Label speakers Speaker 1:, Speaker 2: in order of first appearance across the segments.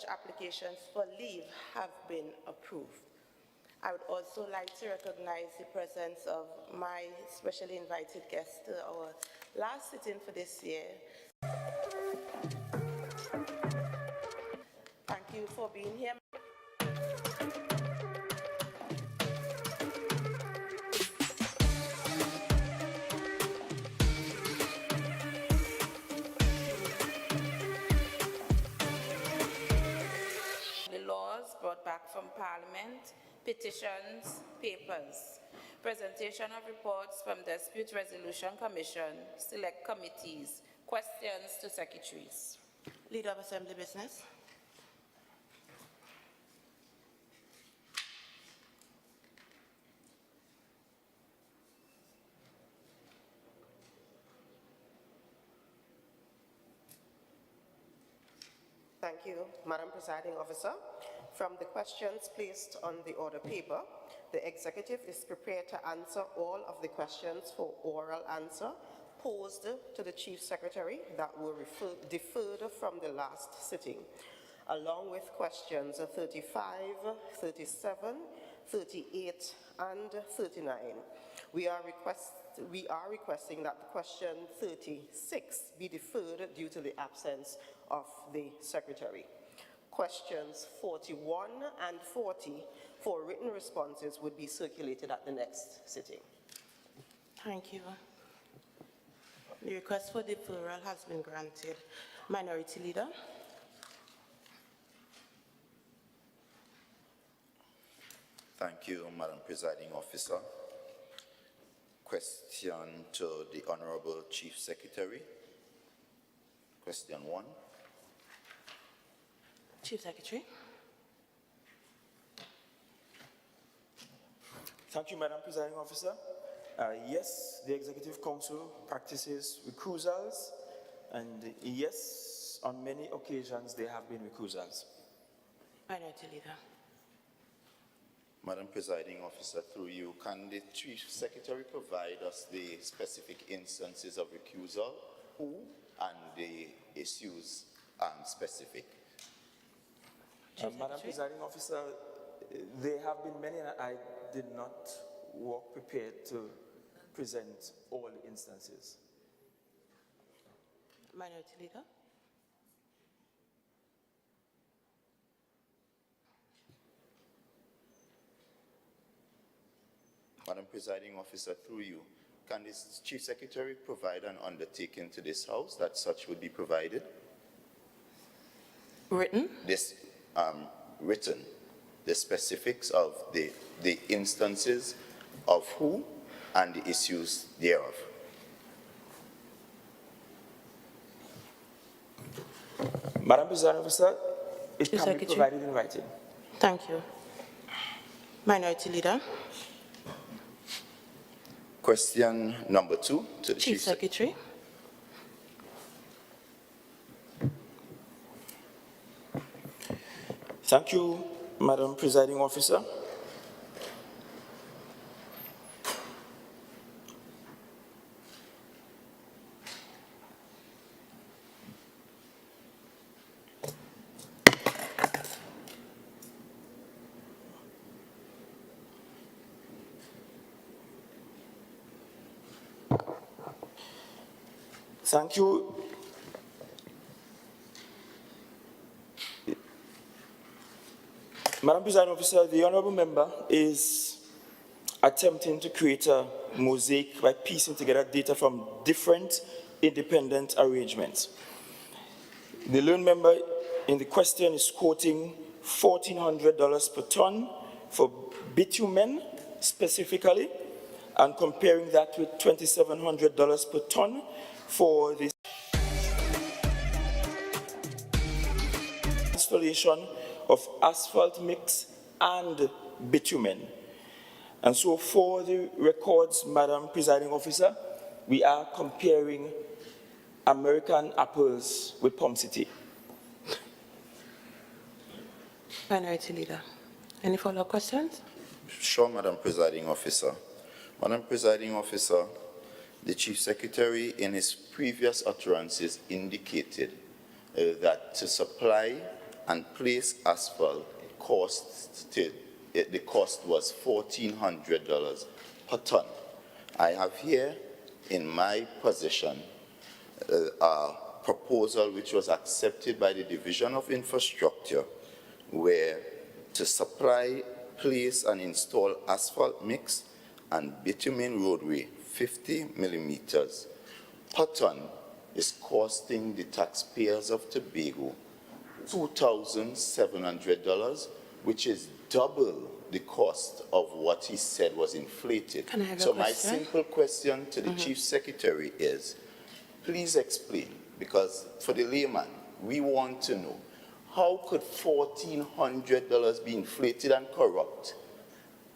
Speaker 1: Applications for leave have been approved. I would also like to recognize the presence of my specially invited guests to our last sitting for this year. Thank you for being here. Brought back from Parliament, petitions, papers, presentation of reports from Dispute Resolution Commission, select committees, questions to secretaries. Leader of Assembly Business.
Speaker 2: Thank you, Madam Presiding Officer. From the questions placed on the order paper, the Executive is prepared to answer all of the questions for oral answer posed to the Chief Secretary that were deferred from the last sitting, along with questions 35, 37, 38, and 39. We are requesting that question 36 be deferred due to the absence of the Secretary. Questions 41 and 40 for written responses would be circulated at the next sitting.
Speaker 1: Thank you. The request for deferral has been granted. Minority Leader.
Speaker 3: Thank you, Madam Presiding Officer. Question to the Honorable Chief Secretary. Question 1.
Speaker 1: Chief Secretary.
Speaker 4: Thank you, Madam Presiding Officer. Yes, the Executive Council practices recusals, and yes, on many occasions there have been recusals.
Speaker 1: Minority Leader.
Speaker 3: Madam Presiding Officer, through you, can the Chief Secretary provide us the specific instances of recusal, who, and the issues specific?
Speaker 4: Madam Presiding Officer, there have been many, and I did not walk prepared to present all instances.
Speaker 1: Minority Leader.
Speaker 3: Madam Presiding Officer, through you, can the Chief Secretary provide an undertaking to this House that such would be provided?
Speaker 1: Written?
Speaker 3: This written, the specifics of the instances of who and the issues thereof.
Speaker 4: Madam Presiding Officer, it can be provided in writing.
Speaker 1: Thank you. Minority Leader.
Speaker 3: Question number 2 to the
Speaker 1: Chief Secretary.
Speaker 4: Thank you, Madam Presiding Officer. Thank you. Madam Presiding Officer, the Honourable Member is attempting to create a mosaic by piecing together data from different independent arrangements. The learned member in the question is quoting $1,400 per ton for bitumen specifically, and comparing that with $2,700 per ton for the installation of asphalt mix and bitumen. And so for the records, Madam Presiding Officer, we are comparing American apples with Palm City.
Speaker 1: Minority Leader. Any follow-up questions?
Speaker 3: Sure, Madam Presiding Officer. Madam Presiding Officer, the Chief Secretary in his previous utterances indicated that to supply and place asphalt the cost was $1,400 per ton. I have here in my possession a proposal which was accepted by the Division of Infrastructure, where to supply, place and install asphalt mix and bitumen roadway 50 millimeters per ton is costing the taxpayers of Tobago $2,700, which is double the cost of what he said was inflated.
Speaker 5: Can I have a
Speaker 3: so my
Speaker 5: question?
Speaker 3: simple question to the Chief Secretary is, please explain, because for the layman, we want to know, how could $1,400 be inflated and corrupt,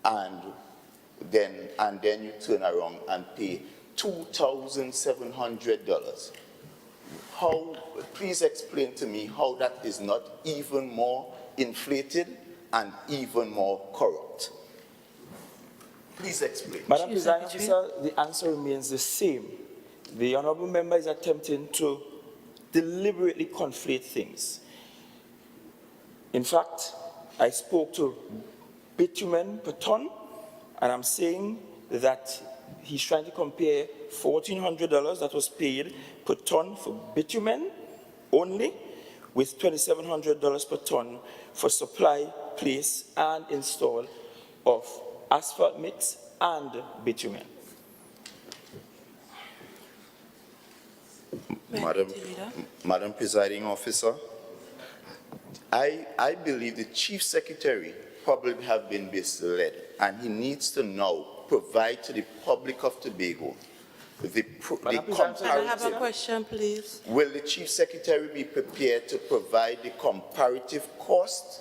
Speaker 3: and then you turn around and pay $2,700? How, please explain to me how that is not even more inflated and even more corrupt. Please explain.
Speaker 4: Madam
Speaker 5: Chief
Speaker 4: Presiding
Speaker 5: Secretary.
Speaker 4: Officer, the answer remains the same. The honourable member is attempting to deliberately conflate things. In fact, I spoke to bitumen per ton, and I'm saying that he's trying to compare $1,400 that was paid per ton for bitumen only with $2,700 per ton for supply, place, and install of asphalt mix and bitumen.
Speaker 3: Madam Presiding Officer, I believe the Chief Secretary probably have been misled, and he needs to now provide to the public of Tobago the
Speaker 5: Can I have a
Speaker 3: comparative.
Speaker 5: question, please?
Speaker 3: Will the Chief Secretary be prepared to provide the comparative cost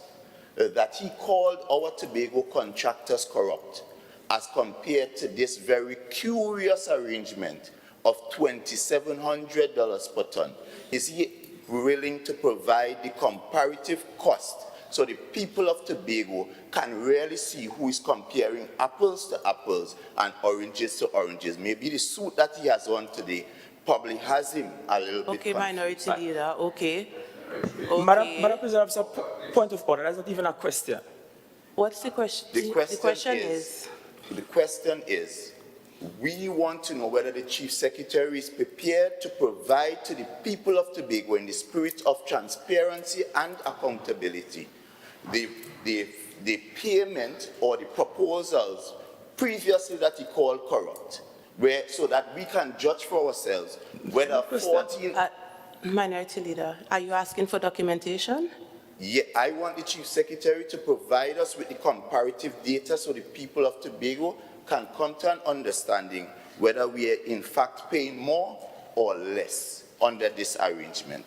Speaker 3: that he called our Tobago contractors corrupt as compared to this very curious arrangement of $2,700 per ton? Is he willing to provide the comparative cost so the people of Tobago can really see who is comparing apples to apples and oranges to oranges? Maybe the suit that he has on today probably has him a little bit
Speaker 5: Okay,
Speaker 3: confused.
Speaker 5: Minority Leader, okay.
Speaker 4: Madam
Speaker 5: Okay.
Speaker 4: President, Officer, point of order. That's not even a question.
Speaker 5: What's the question?
Speaker 3: The question
Speaker 5: is,
Speaker 3: is, we want to know whether the Chief Secretary is prepared to provide to the people of Tobago, in the spirit of transparency and accountability, the payment or the proposals previously that he called corrupt, so that we can judge for ourselves whether 14...
Speaker 5: Minority Leader, are you asking for documentation?
Speaker 3: Yeah, I want the Chief Secretary to provide us with the comparative data so the people of Tobago can come to an understanding whether we are in fact paying more or less under this arrangement.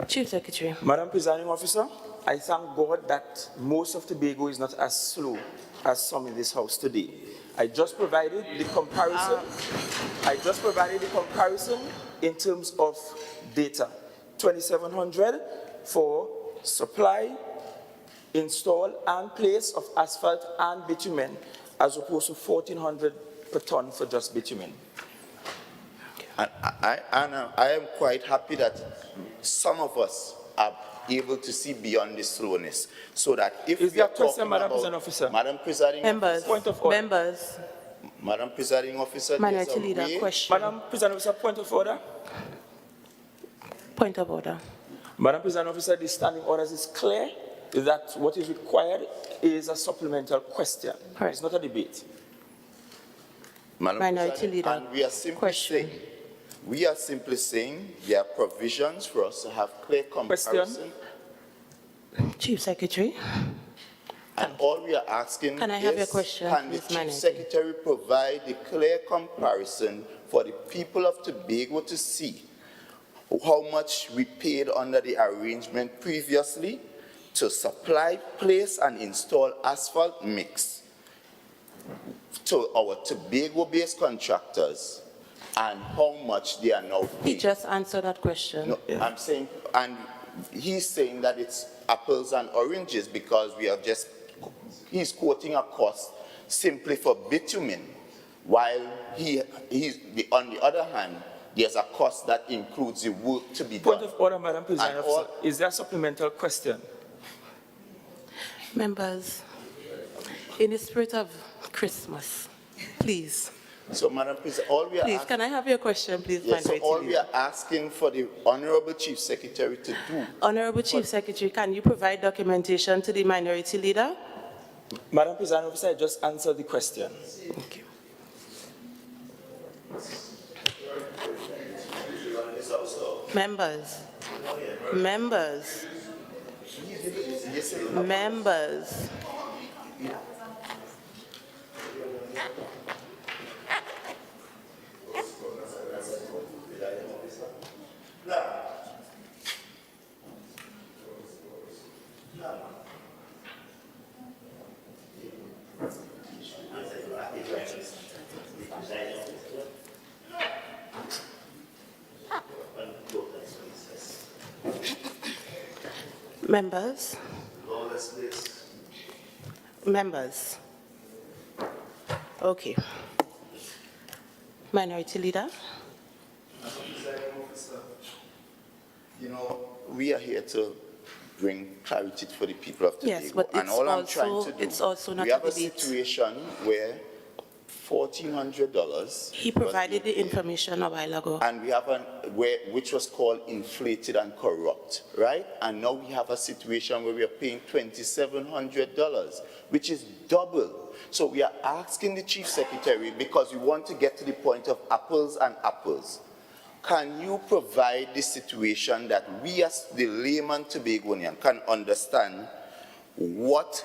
Speaker 5: Chief Secretary.
Speaker 4: Madam Presiding Officer, I thank God that most of Tobago is not as slow as some in this house today. I just provided the comparison. In terms of data. 2,700 for supply, install, and place of asphalt and bitumen, as opposed to 1,400 per ton for just bitumen.
Speaker 3: And I am quite happy that some of us are able to see beyond the slowness, so that if
Speaker 4: Is
Speaker 3: we are
Speaker 4: there a question,
Speaker 3: talking
Speaker 4: Madam
Speaker 3: about...
Speaker 4: Presiding Officer?
Speaker 3: Madam Presiding
Speaker 5: Members,
Speaker 4: Point of order.
Speaker 5: members,
Speaker 3: Madam Presiding Officer,
Speaker 5: Minority
Speaker 3: there's a
Speaker 5: Leader,
Speaker 3: way-
Speaker 5: question.
Speaker 4: Madam Presiding Officer, point of order.
Speaker 5: Point of order.
Speaker 4: Madam Presiding Officer, the standing orders is clear that what is required is a supplemental question.
Speaker 5: Correct.
Speaker 4: It's not a debate.
Speaker 3: Madam
Speaker 5: Minority
Speaker 3: Presiding,
Speaker 5: Leader,
Speaker 3: and we are simply
Speaker 5: question.
Speaker 3: saying, there are provisions for us to have clear comparison.
Speaker 5: Chief Secretary.
Speaker 3: And all we are asking
Speaker 5: Can I have your
Speaker 3: is,
Speaker 5: question,
Speaker 3: can the
Speaker 5: please,
Speaker 3: Chief
Speaker 5: Minority?
Speaker 3: Secretary provide the clear comparison for the people of Tobago to see how much we paid under the arrangement previously to supply, place, and install asphalt mix to our Tobago-based contractors, and how much they are now
Speaker 5: He
Speaker 3: paying?
Speaker 5: just answered that question.
Speaker 3: No, I'm saying, and he's saying that it's apples and oranges because we are just, he's quoting a cost simply for bitumen, while on the other hand, there's a cost that includes the work to be
Speaker 4: Point
Speaker 3: done.
Speaker 4: of order, Madam President.
Speaker 3: And all-
Speaker 4: Is there a supplemental question?
Speaker 5: Members, in the spirit of Christmas, please,
Speaker 3: So, Madam President, all we are
Speaker 5: please,
Speaker 3: asking,
Speaker 5: can I have your question, please,
Speaker 3: yes, so
Speaker 5: Minority
Speaker 3: all we
Speaker 5: Leader?
Speaker 3: are asking for the Honorable Chief Secretary to do.
Speaker 5: Honorable Chief Secretary, can you provide documentation to the Minority Leader?
Speaker 4: Madam President Officer, I just answered the question.
Speaker 5: Thank you. Members, members, members. Members. Members. Okay. Minority Leader.
Speaker 3: You know, we are here to bring clarity for the people of Tobago.
Speaker 5: Yes, but
Speaker 3: and
Speaker 5: it's
Speaker 3: all I'm
Speaker 5: also-
Speaker 3: trying to do,
Speaker 5: it's also not
Speaker 3: we
Speaker 5: a
Speaker 3: have a
Speaker 5: debate.
Speaker 3: situation where $1,400.
Speaker 5: He provided the information a while ago.
Speaker 3: And we have which was called inflated and corrupt, right? And now we have a situation where we are paying $2,700, which is double. So we are asking the Chief Secretary, because we want to get to the point of apples and apples. Can you provide the situation that we as the layman Tobagonian can understand what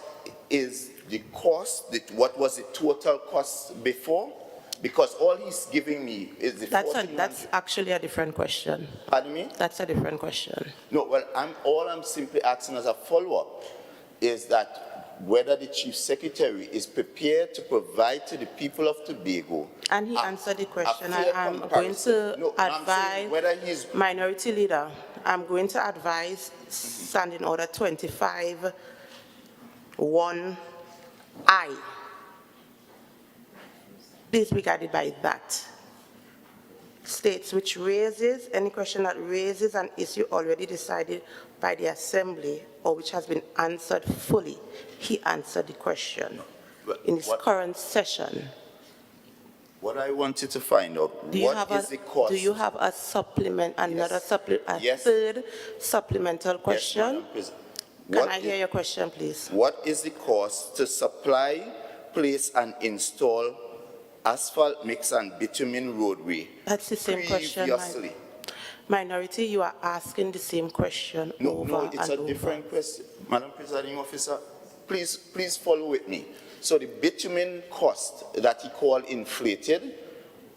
Speaker 3: is the cost, what was the total cost before? Because all he's giving me is the
Speaker 5: That's actually a different question.
Speaker 3: Pardon me?
Speaker 5: That's a different question.
Speaker 3: No, well, all I'm simply asking as a follow-up is that whether the Chief Secretary is prepared to provide to the people of Tobago.
Speaker 5: And he answered the question.
Speaker 3: fair
Speaker 5: I'm going
Speaker 3: comparison.
Speaker 5: to
Speaker 3: No, I'm saying
Speaker 5: advise,
Speaker 3: whether he's
Speaker 5: Minority Leader, I'm going to advise Standing Order 25, 1I. Please be guided by that. States which raises, any question that raises an issue already decided by the Assembly or which has been answered fully. He answered the question in his current session.
Speaker 3: what I wanted to find out, what is the cost?
Speaker 5: Do you have a supplement, another
Speaker 3: Yes.
Speaker 5: third supplemental question?
Speaker 3: Yes, Madam President.
Speaker 5: Can
Speaker 3: What
Speaker 5: I
Speaker 3: is-
Speaker 5: hear your question, please?
Speaker 3: What is the cost to supply, place, and install asphalt mix and bitumen roadway
Speaker 5: That's the same question.
Speaker 3: previously?
Speaker 5: Minority, you are asking the same question over
Speaker 3: No, it's
Speaker 5: and
Speaker 3: a
Speaker 5: over.
Speaker 3: different question. Madam Presiding Officer, please follow with me. So the bitumen cost that he called inflated,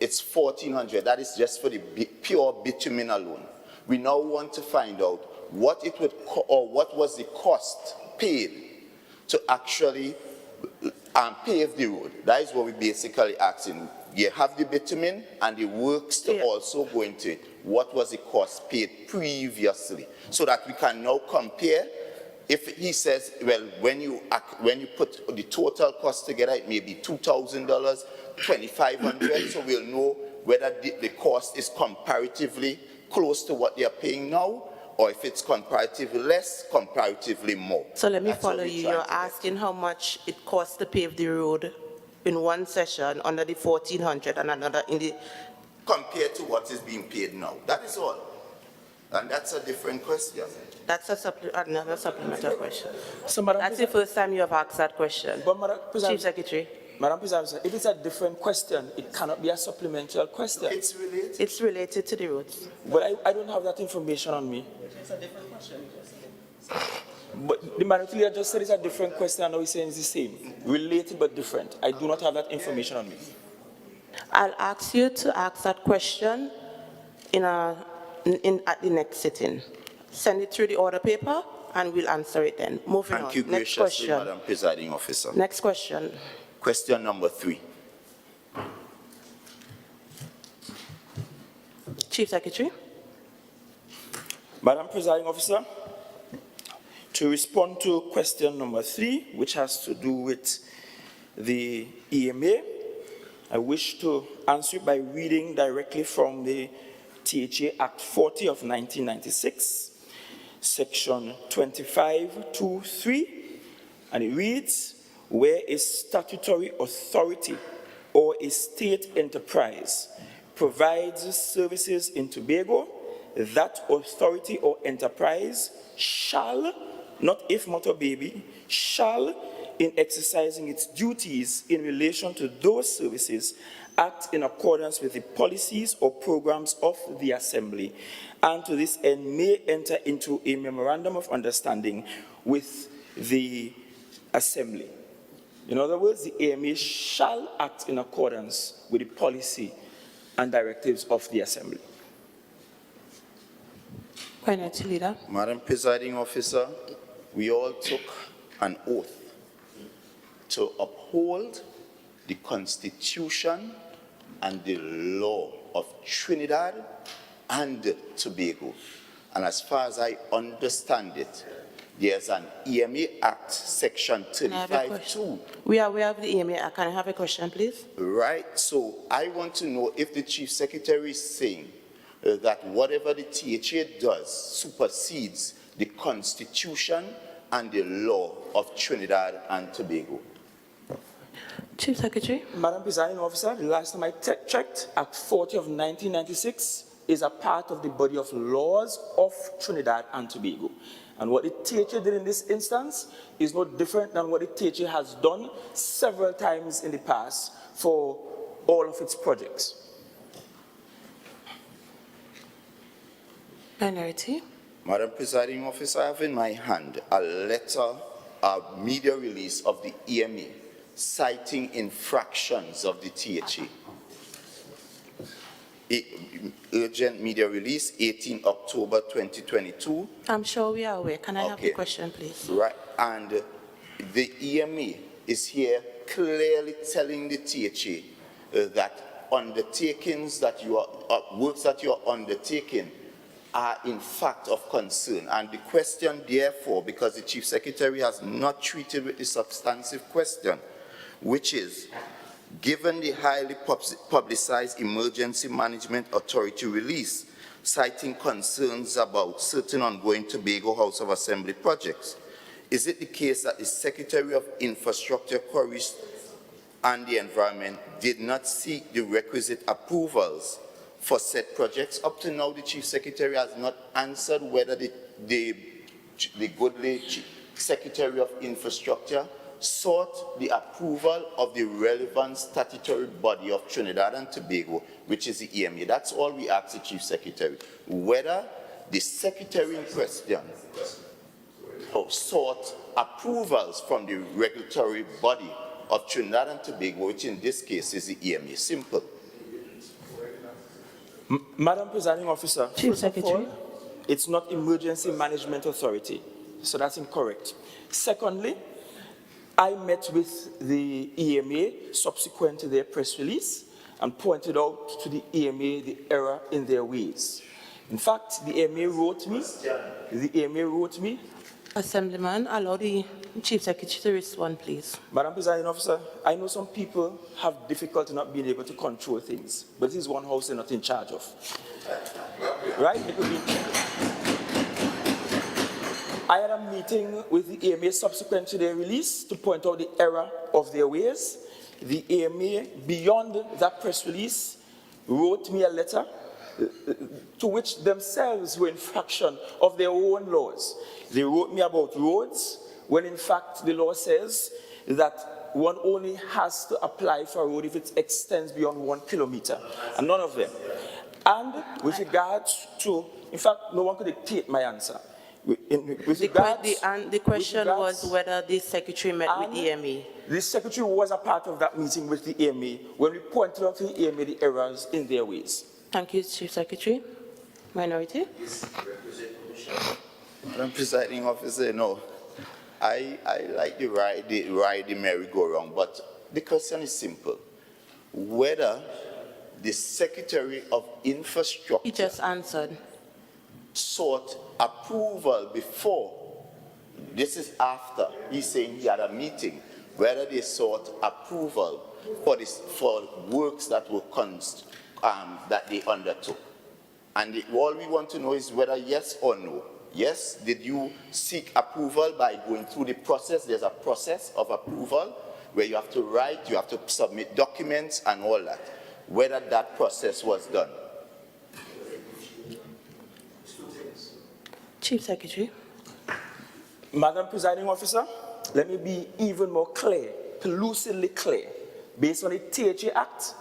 Speaker 3: it's $1,400. That is just for the pure bitumen alone. We now want to find out what it would, what was the cost paid to actually pave the road. That is what we're basically asking. You have the bitumen and the works to also go into it. What was the cost paid previously? So that we can now compare. If he says, well, when you put the total cost together, it may be $2,000, $2,500, so we'll know whether the cost is comparatively close to what they are paying now, or if it's comparatively less, comparatively more.
Speaker 5: So let me
Speaker 3: That's what
Speaker 5: follow
Speaker 3: we're
Speaker 5: you.
Speaker 3: trying
Speaker 5: You're
Speaker 3: to get.
Speaker 5: asking how much it costs to pave the road in one session under the 1,400 and another in the...
Speaker 3: Compared to what is being paid now. That is all. And that's a different question.
Speaker 5: That's another supplemental question.
Speaker 4: So, Madam
Speaker 5: That's the first time you have asked that question.
Speaker 4: But Madam
Speaker 5: Chief
Speaker 4: President,
Speaker 5: Secretary,
Speaker 4: Madam President, if it's a different question, it cannot be a supplemental question.
Speaker 3: It's related.
Speaker 5: it's related to the roads.
Speaker 4: But I don't have that information on me. It's a different question. But the Minority Leader just said it's a different question, and now he's saying it's the same. Related but different. I do not have that information on me.
Speaker 5: I'll ask you to ask that question at the next sitting. Send it through the order paper, and we'll answer it then. Moving on.
Speaker 3: Thank you
Speaker 5: Next
Speaker 3: graciously,
Speaker 5: question.
Speaker 3: Madam Presiding Officer.
Speaker 5: Next question.
Speaker 3: Question number 3.
Speaker 5: Chief Secretary.
Speaker 4: Madam Presiding Officer, to respond to question number 3, which has to do with the EMA, I wish to answer it by reading directly from the THA Act 40 of 1996, section 25(2)(3), and it reads, where a statutory authority or a state enterprise provides services in Tobago, that authority or enterprise shall, not if, not, or baby, shall, in exercising its duties in relation to those services, act in accordance with the policies or programs of the Assembly, and to this end may enter into a memorandum of understanding with the Assembly. In other words, the AMA shall act in accordance with the policy and directives of the Assembly.
Speaker 5: Minority Leader.
Speaker 3: Madam Presiding Officer, we all took an oath to uphold the Constitution and the law of Trinidad and Tobago. And as far as I understand it, there's an EMA Act, Section 35(2).
Speaker 5: We are aware of the EMA Act. Can I have a question, please?
Speaker 3: Right. So I want to know if the Chief Secretary is saying that whatever the THA does supersedes the Constitution and the law of Trinidad and Tobago.
Speaker 5: Chief Secretary.
Speaker 4: Madam Presiding Officer, the last time I checked, Act 40 of 1996 is a part of the body of laws of Trinidad and Tobago. And what the THA did in this instance is no different than what the THA has done several times in the past for all of its projects.
Speaker 5: Minority.
Speaker 3: Madam Presiding Officer, I have in my hand a letter, a media release of the EMA citing infractions of the THA. Urgent media release, 18 October 2022.
Speaker 5: I'm sure we are aware. Can I have the question, please?
Speaker 3: Right, and the EMA is here clearly telling the THA that undertakings that you are, works that you are undertaking are in fact of concern. And the question, therefore, because the Chief Secretary has not treated with the substantive question, which is, given the highly publicized Emergency Management Authority release, citing concerns about certain ongoing Tobago House of Assembly projects, is it the case that the Secretary of Infrastructure, Quarries and the Environment did not seek the requisite approvals for said projects? Up to now, the Chief Secretary has not answered whether the goodly Secretary of Infrastructure sought the approval of the relevant statutory body of Trinidad and Tobago, which is the EMA. That's all we ask the Chief Secretary, whether the Secretary in question sought approvals from the regulatory body of Trinidad and Tobago, which in this case is the EMA. Simple.
Speaker 4: Madam Presiding Officer,
Speaker 5: Chief
Speaker 4: first of
Speaker 5: Secretary.
Speaker 4: all, it's not Emergency Management Authority, so that's incorrect. Secondly, I met with the EMA subsequent to their press release and pointed out to the EMA the error in their ways. In fact, the EMA wrote me.
Speaker 5: Assemblyman, allow the Chief Secretary to respond, please.
Speaker 4: Madam Presiding Officer, I know some people have difficulty not being able to control things, but this is one house they're not in charge of. Right? It could be. I had a meeting with the EMA subsequent to their release to point out the error of their ways. The EMA, beyond that press release, wrote me a letter to which themselves were infraction of their own laws. They wrote me about roads, when in fact the law says that one only has to apply for a road if it extends beyond 1 kilometer, and none of them. And with regards to, in fact, no one could dictate my answer.
Speaker 5: The question was whether the Secretary met with EMA.
Speaker 4: The Secretary was a part of that meeting with the EMA when we pointed out to the EMA the errors in their ways.
Speaker 5: Thank you, Chief Secretary. Minority.
Speaker 3: Madam Presiding Officer, no, I like the ride the merry-go-round, but the question is simple. Whether the Secretary of Infrastructure
Speaker 5: He just answered.
Speaker 3: sought approval before, this is after, he's saying he had a meeting, whether they sought approval for works that were that they undertook. And all we want to know is whether yes or no. Yes, did you seek approval by going through the process? There's a process of approval where you have to write, you have to submit documents and all that. Whether that process was done.
Speaker 5: Chief Secretary.
Speaker 4: Madam Presiding Officer, let me be even more clear, lucidly clear. Based on the THA Act,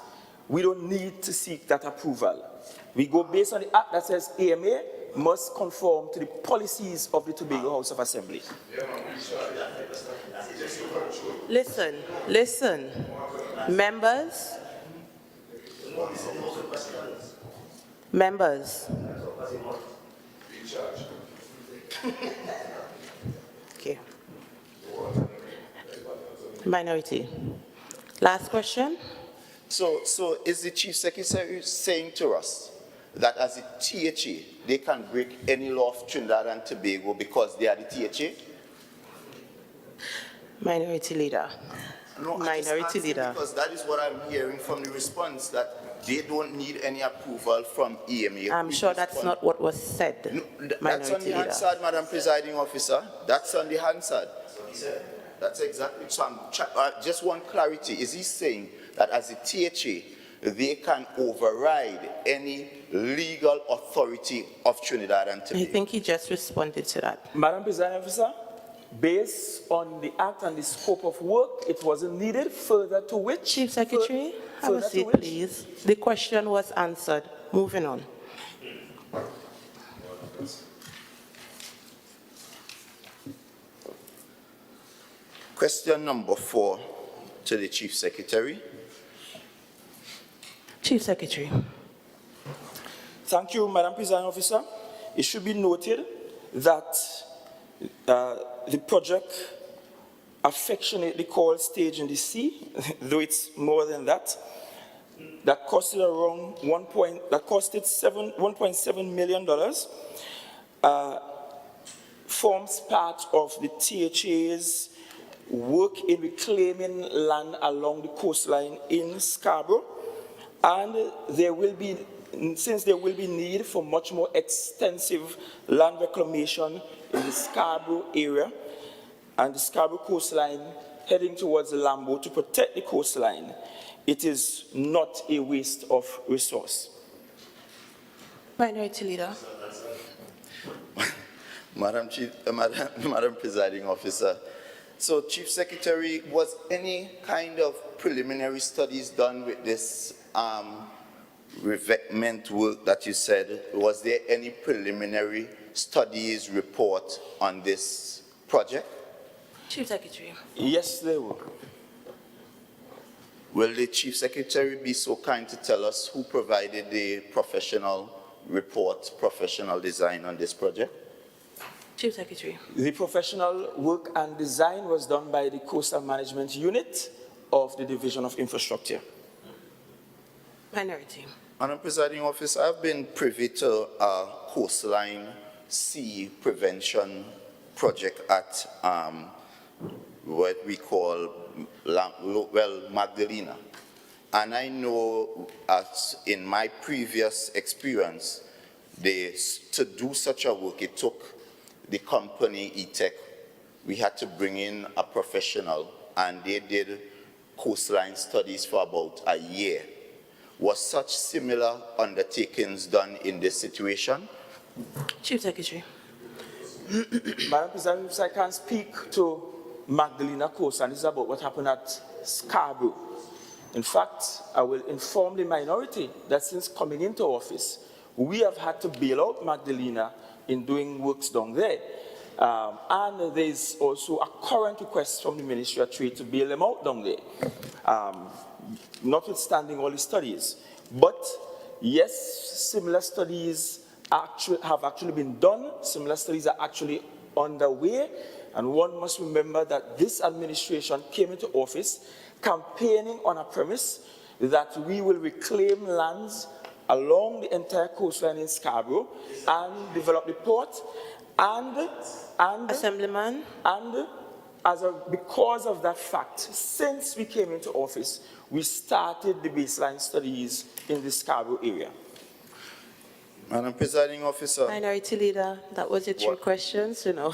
Speaker 4: we don't need to seek that approval. We go based on the act that says AMA must conform to the policies of the Tobago House of Assembly.
Speaker 5: Listen. Members. Okay. Minority. Last question.
Speaker 3: So is the Chief Secretary saying to us that as a THA, they can break any law of Trinidad and Tobago because they are the THA?
Speaker 5: Minority Leader.
Speaker 3: No,
Speaker 5: Minority Leader.
Speaker 3: Because that is what I'm hearing from the response, that they don't need any approval from EMA.
Speaker 5: I'm sure that's not what was said.
Speaker 3: No, that's on the Hansard, Madam Presiding Officer. That's on the Hansard. That's exactly. So just one clarity. Is he saying that as a THA, they can override any legal authority of Trinidad and Tobago?
Speaker 5: I think he just responded to that.
Speaker 4: Madam Presiding Officer, based on the act and the scope of work, it wasn't needed. Further to which?
Speaker 5: Chief Secretary, have a seat, please. The question was answered. Moving on.
Speaker 3: Question number 4 to the Chief Secretary.
Speaker 5: Chief Secretary.
Speaker 4: Thank you, Madam Presiding Officer. It should be noted that the project, affectionately called Stage in the Sea, though it's more than that, that costed around $1.7 million, forms part of the THA's work in reclaiming land along the coastline in Scarborough, and since there will be need for much more extensive land reclamation in the Scarborough area and the Scarborough coastline heading towards the Lambo to protect the coastline, it is not a waste of resource.
Speaker 5: Minority Leader.
Speaker 3: Madam Presiding Officer, so Chief Secretary, was any kind of preliminary studies done with this revetment work that you said? Was there any preliminary studies report on this project?
Speaker 5: Chief Secretary.
Speaker 4: Yes, there were.
Speaker 3: Will the Chief Secretary be so kind to tell us who provided the professional report, professional design on this project?
Speaker 5: Chief Secretary.
Speaker 4: The professional work and design was done by the Coastal Management Unit of the Division of Infrastructure.
Speaker 5: Minority.
Speaker 3: Madam Presiding Officer, I've been privy to a coastline sea prevention project at what we call, Magdalena. And I know, as in my previous experience, to do such a work, it took the company E-Tech. We had to bring in a professional, and they did coastline studies for about a year. Was such similar undertakings done in this situation?
Speaker 5: Chief Secretary.
Speaker 4: Madam President, I can speak to Magdalena Coast, and this is about what happened at Scarborough. In fact, I will inform the minority that since coming into office, we have had to bail out Magdalena in doing works down there. And there's also a current request from the Ministry of Trade to bail them out down there, notwithstanding all the studies. But yes, similar studies have actually been done. Similar studies are actually underway. And one must remember that this administration came into office campaigning on a premise that we will reclaim lands along the entire coastline in Scarborough and develop the port, and
Speaker 5: Assemblyman.
Speaker 4: And because of that fact, since we came into office, we started the baseline studies in the Scarborough area.
Speaker 3: Madam Presiding Officer.
Speaker 5: Minority Leader, that was your three
Speaker 3: What?
Speaker 5: questions, you know.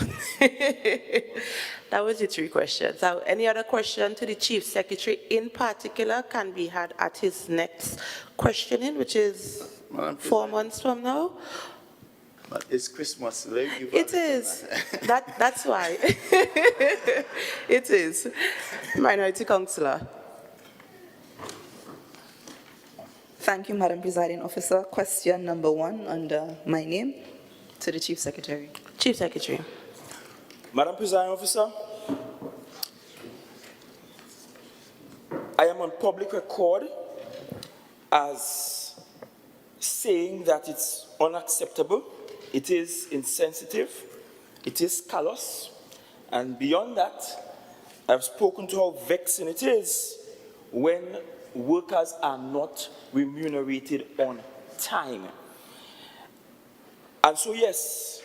Speaker 5: That was your three questions. Now, any other question to the Chief Secretary in particular can be had at his next questioning, which is
Speaker 3: Madam
Speaker 5: 4
Speaker 3: President.
Speaker 5: months from now.
Speaker 3: But it's Christmas. Let me give
Speaker 5: It
Speaker 3: her a
Speaker 5: is. That's why. It is. Minority Councillor.
Speaker 6: Thank you, Madam Presiding Officer. Question number 1 under my name to the Chief Secretary.
Speaker 5: Chief Secretary.
Speaker 4: Madam Presiding Officer, I am on public record as saying that it's unacceptable, it is insensitive, it is callous, and beyond that, I've spoken to how vexing it is when workers are not remunerated on time. And so, yes,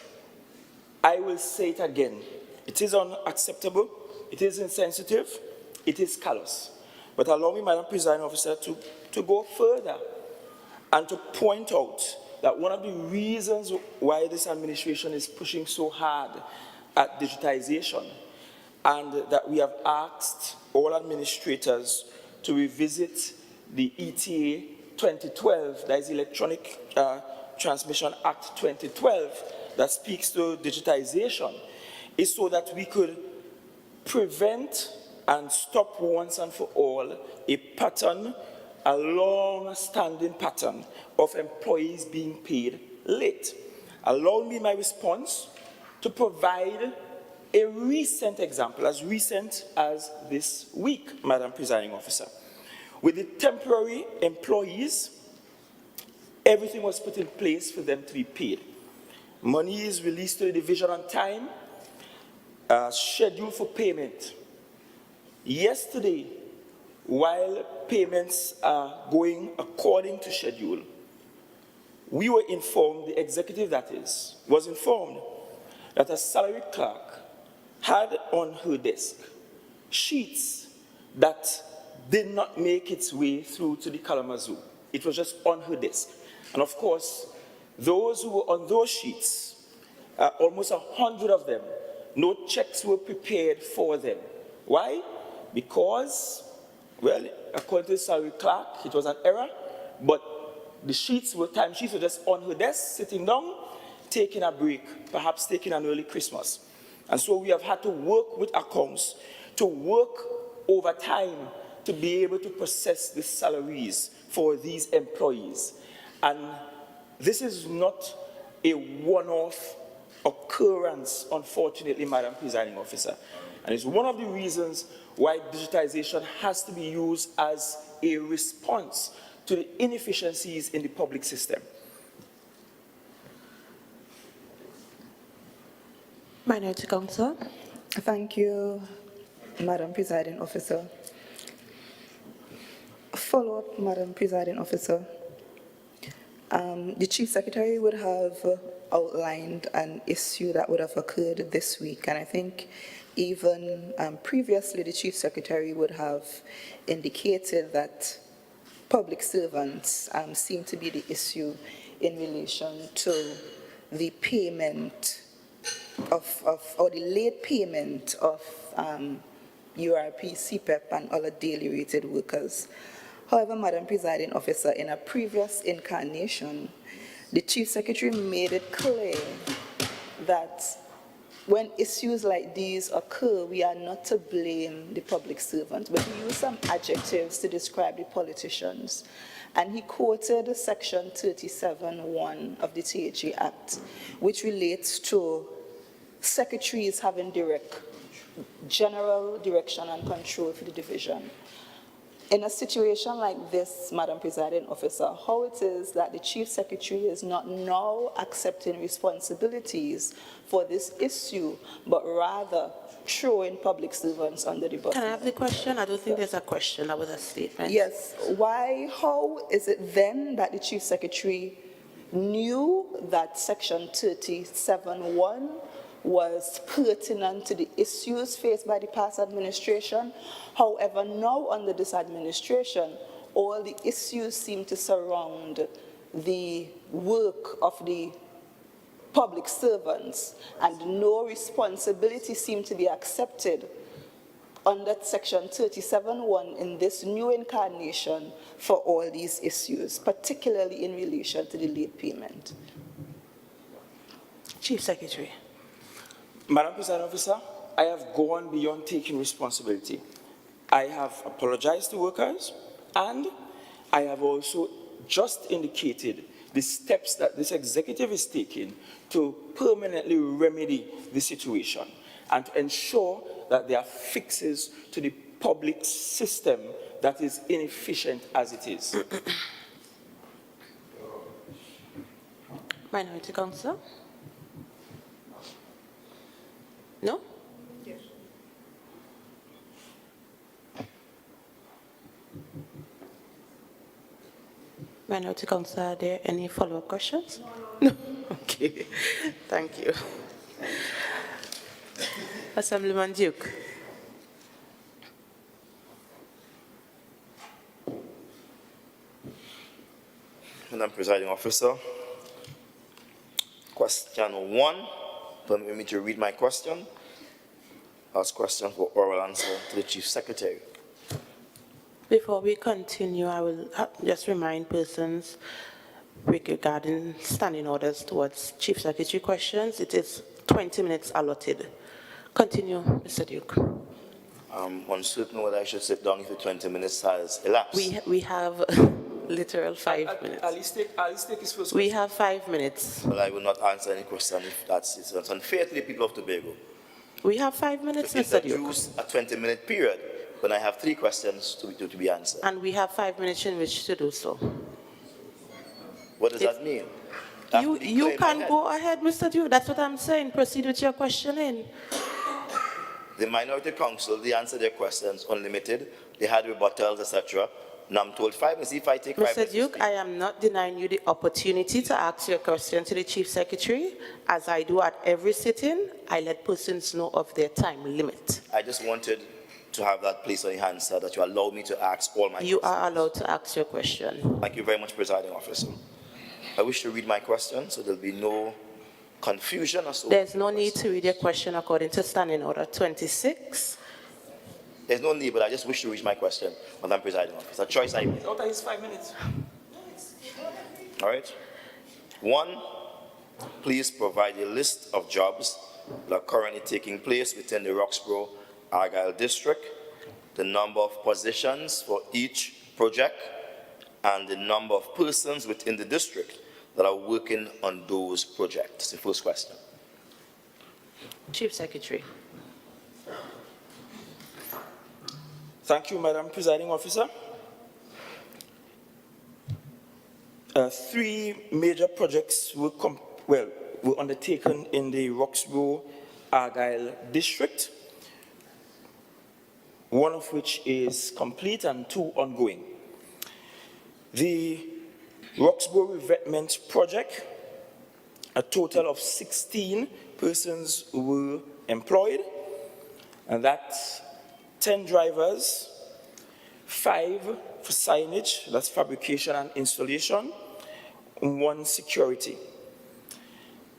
Speaker 4: I will say it again. It is unacceptable, it is insensitive, it is callous. But allow me, Madam Presiding Officer, to go further and to point out that one of the reasons why this administration is pushing so hard at digitization, and that we have asked all administrators to revisit the ETA 2012, that is Electronic Transmission Act 2012, that speaks to digitization, is so that we could prevent and stop once and for all a pattern, a long-standing pattern of employees being paid late. Allow me my response to provide a recent example, as recent as this week, Madam Presiding Officer. With the temporary employees, everything was put in place for them to be paid. Money is released to the division on time, scheduled for payment. Yesterday, while payments are going according to schedule, we were informed, the executive that is, was informed that a salary clerk had on her desk sheets that did not make its way through to the Kalamazoo. It was just on her desk. And of course, those who were on those sheets, almost 100 of them, no checks were prepared for them. Why? Because, well, according to the salary clerk, it was an error, but the time sheets were just on her desk, sitting down, taking a break, perhaps taking an early Christmas. And so we have had to work with accounts, to work overtime to be able to process the salaries for these employees. And this is not a one-off occurrence, unfortunately, Madam Presiding Officer. And it's one of the reasons why digitization has to be used as a response to the inefficiencies in the public system.
Speaker 5: Minority Councillor.
Speaker 6: Thank you, Madam Presiding Officer. Follow-up, Madam Presiding Officer. The Chief Secretary would have outlined an issue that would have occurred this week, and I think even previously the Chief Secretary would have indicated that public servants seem to be the issue in relation to the payment or the late payment of URP, CPAP, and other daily rated workers. However, Madam Presiding Officer, in a previous incarnation, the Chief Secretary made it clear that when issues like these occur, we are not to blame the public servants, but he used some adjectives to describe the politicians. And he quoted Section 37(1) of the THA Act, which relates to secretaries having general direction and control for the division. In a situation like this, Madam Presiding Officer, how it is that the Chief Secretary is not now accepting responsibilities for this issue, but rather throwing public servants under the bus?
Speaker 5: Can I have the question? I don't think there's a question. That was a statement.
Speaker 6: Yes. How is it then that the Chief Secretary knew that Section 37(1) was pertinent to the issues faced by the past administration? However, now under this administration, all the issues seem to surround the work of the public servants, and no responsibility seemed to be accepted under Section 37(1) in this new incarnation for all these issues, particularly in relation to the late payment.
Speaker 5: Chief Secretary.
Speaker 4: Madam Presiding Officer, I have gone beyond taking responsibility. I have apologized to workers, and I have also just indicated the steps that this executive is taking to permanently remedy the situation and to ensure that there are fixes to the public system that is inefficient as it is.
Speaker 5: Minority Council? No?
Speaker 2: Yes.
Speaker 5: Minority Council, are there any follow-up questions? No. Okay, thank you. Assemblyman Duke.
Speaker 7: Madam Presiding Officer, question 1, permit me to read my question. Ask question for oral answer to the Chief Secretary.
Speaker 5: Before we continue, I will just remind persons regarding standing orders towards Chief Secretary questions. It is 20 minutes allotted. Continue, Mr. Duke.
Speaker 7: I'm uncertain whether I should sit down if the 20 minutes has elapsed.
Speaker 5: We have literal 5 minutes.
Speaker 4: At least take his first
Speaker 5: We
Speaker 4: question.
Speaker 5: have 5 minutes.
Speaker 7: Well, I will not answer any question if that's unfair to the people of Tobago.
Speaker 5: We have 5 minutes,
Speaker 7: To
Speaker 5: Mr. Duke.
Speaker 7: introduce a 20-minute period when I have 3 questions to be answered.
Speaker 5: And we have 5 minutes in which to do so.
Speaker 7: What does that mean?
Speaker 5: You can go ahead, Mr. Duke. That's what I'm saying. Proceed with your questioning.
Speaker 7: The Minority Council, they answered their questions unlimited. They had rebuttals, etc. Now I'm told 5 minutes. If I take 5
Speaker 5: Mr.
Speaker 7: minutes to
Speaker 5: Duke,
Speaker 7: speak.
Speaker 5: I am not denying you the opportunity to ask your question to the Chief Secretary. As I do at every sitting, I let persons know of their time limit.
Speaker 7: I just wanted to have that place on your hand, sir, that you allow me to ask all my
Speaker 5: You
Speaker 7: questions.
Speaker 5: are allowed to ask your question.
Speaker 7: Thank you very much, Presiding Officer. I wish to read my question so there'll be no confusion as to
Speaker 5: There's no need to read your question according to Standing Order 26.
Speaker 7: There's no need, but I just wish to read my question, Madam Presiding Officer. A choice I made.
Speaker 4: Out of his 5 minutes.
Speaker 7: All right. 1, please provide a list of jobs that are currently taking place within the Roxborough-Argyle district, the number of positions for each project, and the number of persons within the district that are working on those projects. The first question.
Speaker 5: Chief Secretary.
Speaker 4: Thank you, Madam Presiding Officer. 3 major projects were undertaken in the Roxborough-Argyle district, one of which is complete and 2 ongoing. The Roxborough Revetment Project, a total of 16 persons were employed, and that's 10 drivers, 5 for signage, that's fabrication and installation, and 1 security.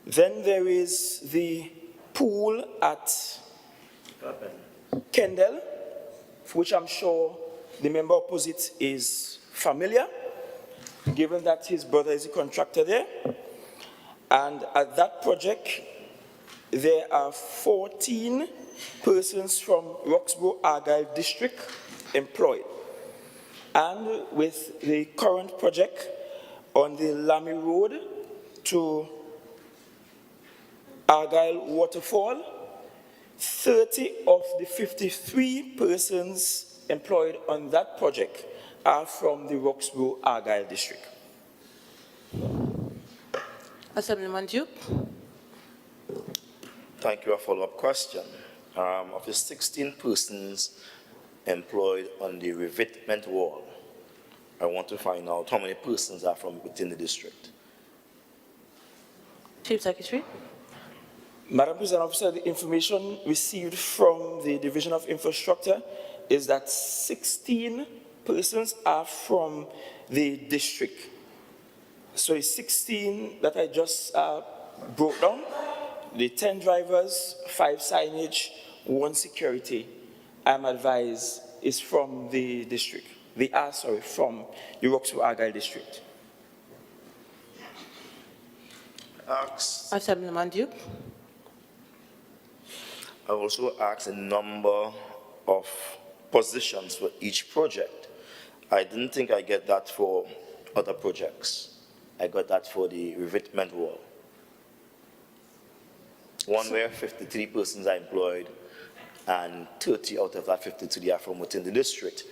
Speaker 4: Then there is the pool at Kendall, for which I'm sure the member opposite is familiar, given that his brother is a contractor there. And at that project, there are 14 persons from Roxborough-Argyle district employed. And with the current project on the Lamy Road to Argyle Waterfall, 30 of the 53 persons employed on that project are from the Roxborough-Argyle district.
Speaker 5: Assemblyman Duke.
Speaker 7: Thank you. A follow-up question. Of the 16 persons employed on the revetment wall, I want to find out how many persons are from within the district.
Speaker 5: Chief Secretary.
Speaker 4: Madam President Officer, the information received from the Division of Infrastructure is that 16 persons are from the district. So the 16 that I just broke down, the 10 drivers, 5 signage, 1 security, I'm advised is from the district. They are, sorry, from the Roxborough-Argyle district.
Speaker 5: Assemblyman Duke.
Speaker 7: I also asked a number of positions for each project. I didn't think I get that for other projects. I got that for the revetment wall. One where 53 persons are employed and 30 out of that 53 are from within the district.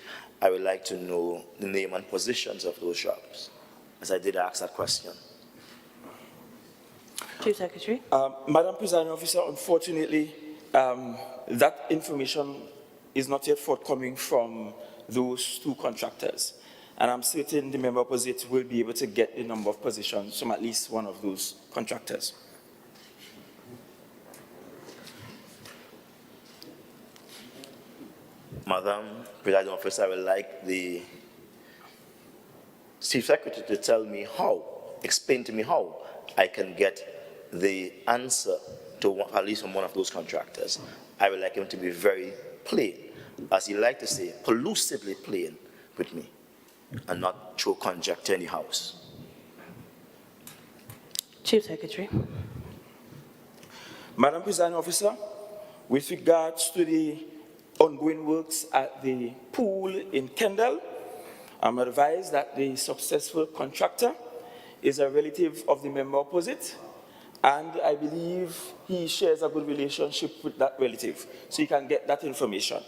Speaker 7: I would like to know the name and positions of those jobs, as I did ask that question.
Speaker 5: Chief Secretary.
Speaker 4: Madam Presiding Officer, unfortunately, that information is not yet forthcoming from those 2 contractors. And I'm certain the member opposite will be able to get the number of positions from at least one of those contractors.
Speaker 7: Madam Presiding Officer, I would like the Chief Secretary to tell me how, explain to me how I can get the answer to at least from one of those contractors. I would like him to be very plain, as he liked to say, pellucidly plain with me, and not throw conjecture in the house.
Speaker 5: Chief Secretary.
Speaker 4: Madam Presiding Officer, with regards to the ongoing works at the pool in Kendall, I'm advised that the successful contractor is a relative of the member opposite, and I believe he shares a good relationship with that relative, so you can get that information.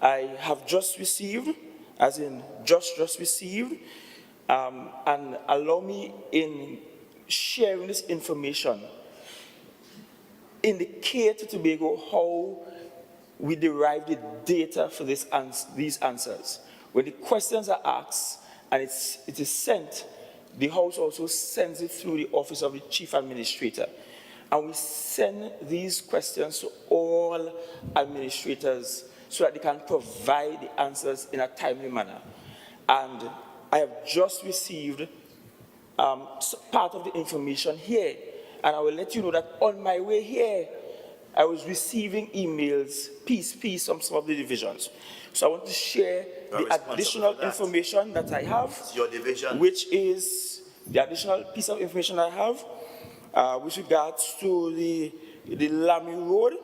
Speaker 4: I have just received, as in just received, and allow me in sharing this information, indicate to Tobago how we derive the data for these answers. When the questions are asked and it is sent, the House also sends it through the Office of the Chief Administrator. And we send these questions to all administrators so that they can provide the answers in a timely manner. And I have just received part of the information here, and I will let you know that on my way here, I was receiving emails, piece from some of the divisions. So I want to share the additional information that I have,
Speaker 7: Your division.
Speaker 4: which is the additional piece of information I have with regards to the Lamy Road,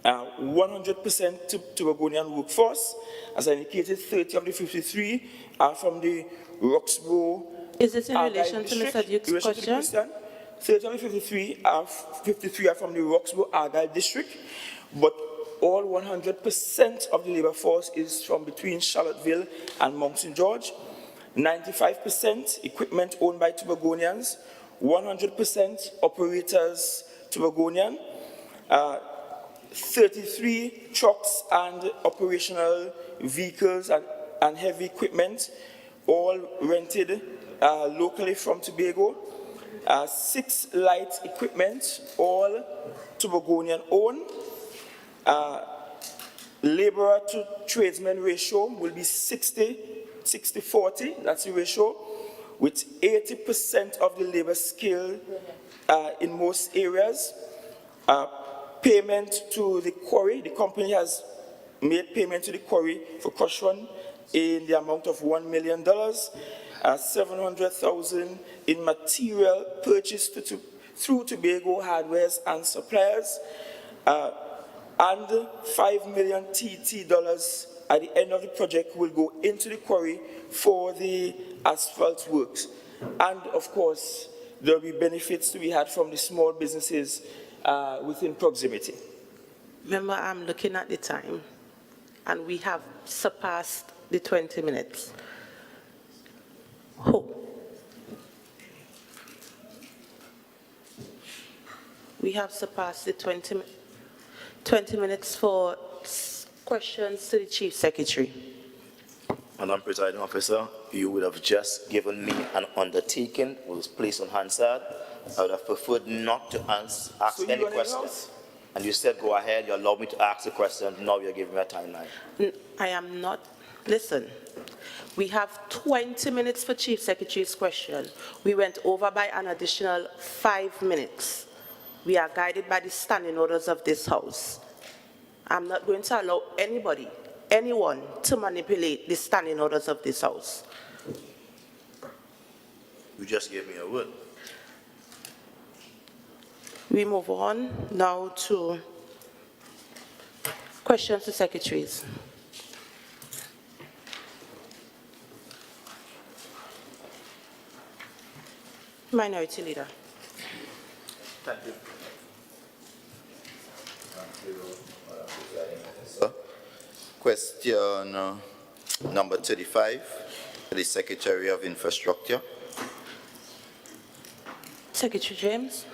Speaker 4: 100% to Tobagonian workforce. As I indicated, 30 of the 53 are from the Roxborough.
Speaker 5: Is this in relation to Mr. Duke's question?
Speaker 4: 30 of the 53 are from the Roxborough-Argyle district, but all 100% of the labor force is from between Charlottesville and Mount St. George. 95% equipment owned by Tobagonians, 100% operators Tobagonian, 33 trucks and operational vehicles and heavy equipment, all rented locally from Tobago. 6 light equipment, all Tobagonian owned. Laborer to tradesman ratio will be 60-40, that's the ratio, with 80% of the labor skill in most areas. Payment to the quarry, the company has made payment to the quarry for crush run in the amount of $1 million. 700,000 in material purchased through Tobago hardwares and suppliers, and $5 million TT at the end of the project will go into the quarry for the asphalt works. And of course, there will be benefits to be had from the small businesses within proximity.
Speaker 5: Remember, I'm looking at the time, and we have surpassed the 20 minutes. We have surpassed the 20 minutes for questions to the Chief Secretary.
Speaker 7: Madam Presiding Officer, you would have just given me an undertaking, was placed on Hansard. I would have preferred not to ask any questions. And you said, go ahead, you allowed me to ask the question, now you're giving me a timeline.
Speaker 5: I am not, listen, We have 20 minutes for Chief Secretary's question. We went over by an additional 5 minutes. We are guided by the standing orders of this House. I'm not going to allow anybody, anyone, to manipulate the standing orders of this House.
Speaker 7: You just gave me a word.
Speaker 5: We move on now to questions to secretaries. Minority Leader.
Speaker 3: Thank you. Question number 35, the Secretary of Infrastructure.
Speaker 5: Secretary James.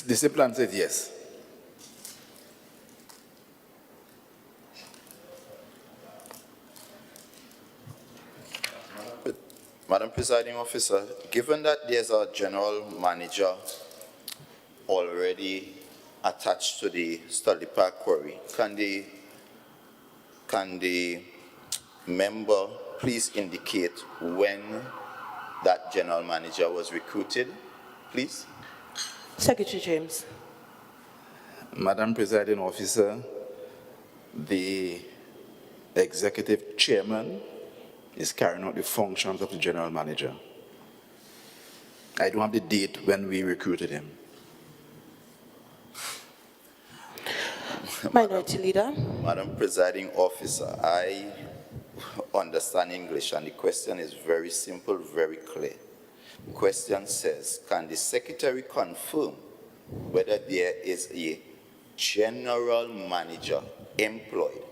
Speaker 8: The simple answer is yes.
Speaker 3: Madam Presiding Officer, given that there's a general manager already attached to the Studley Park quarry, can the member please indicate when that general manager was recruited, please?
Speaker 5: Secretary James.
Speaker 8: Madam Presiding Officer, the executive chairman is carrying out the functions of the general manager. I don't have the date when we recruited him.
Speaker 5: Minority Leader.
Speaker 3: Madam Presiding Officer, I understand English and the question is very simple, very clear. The question says, can the Secretary confirm whether there is a general manager employed?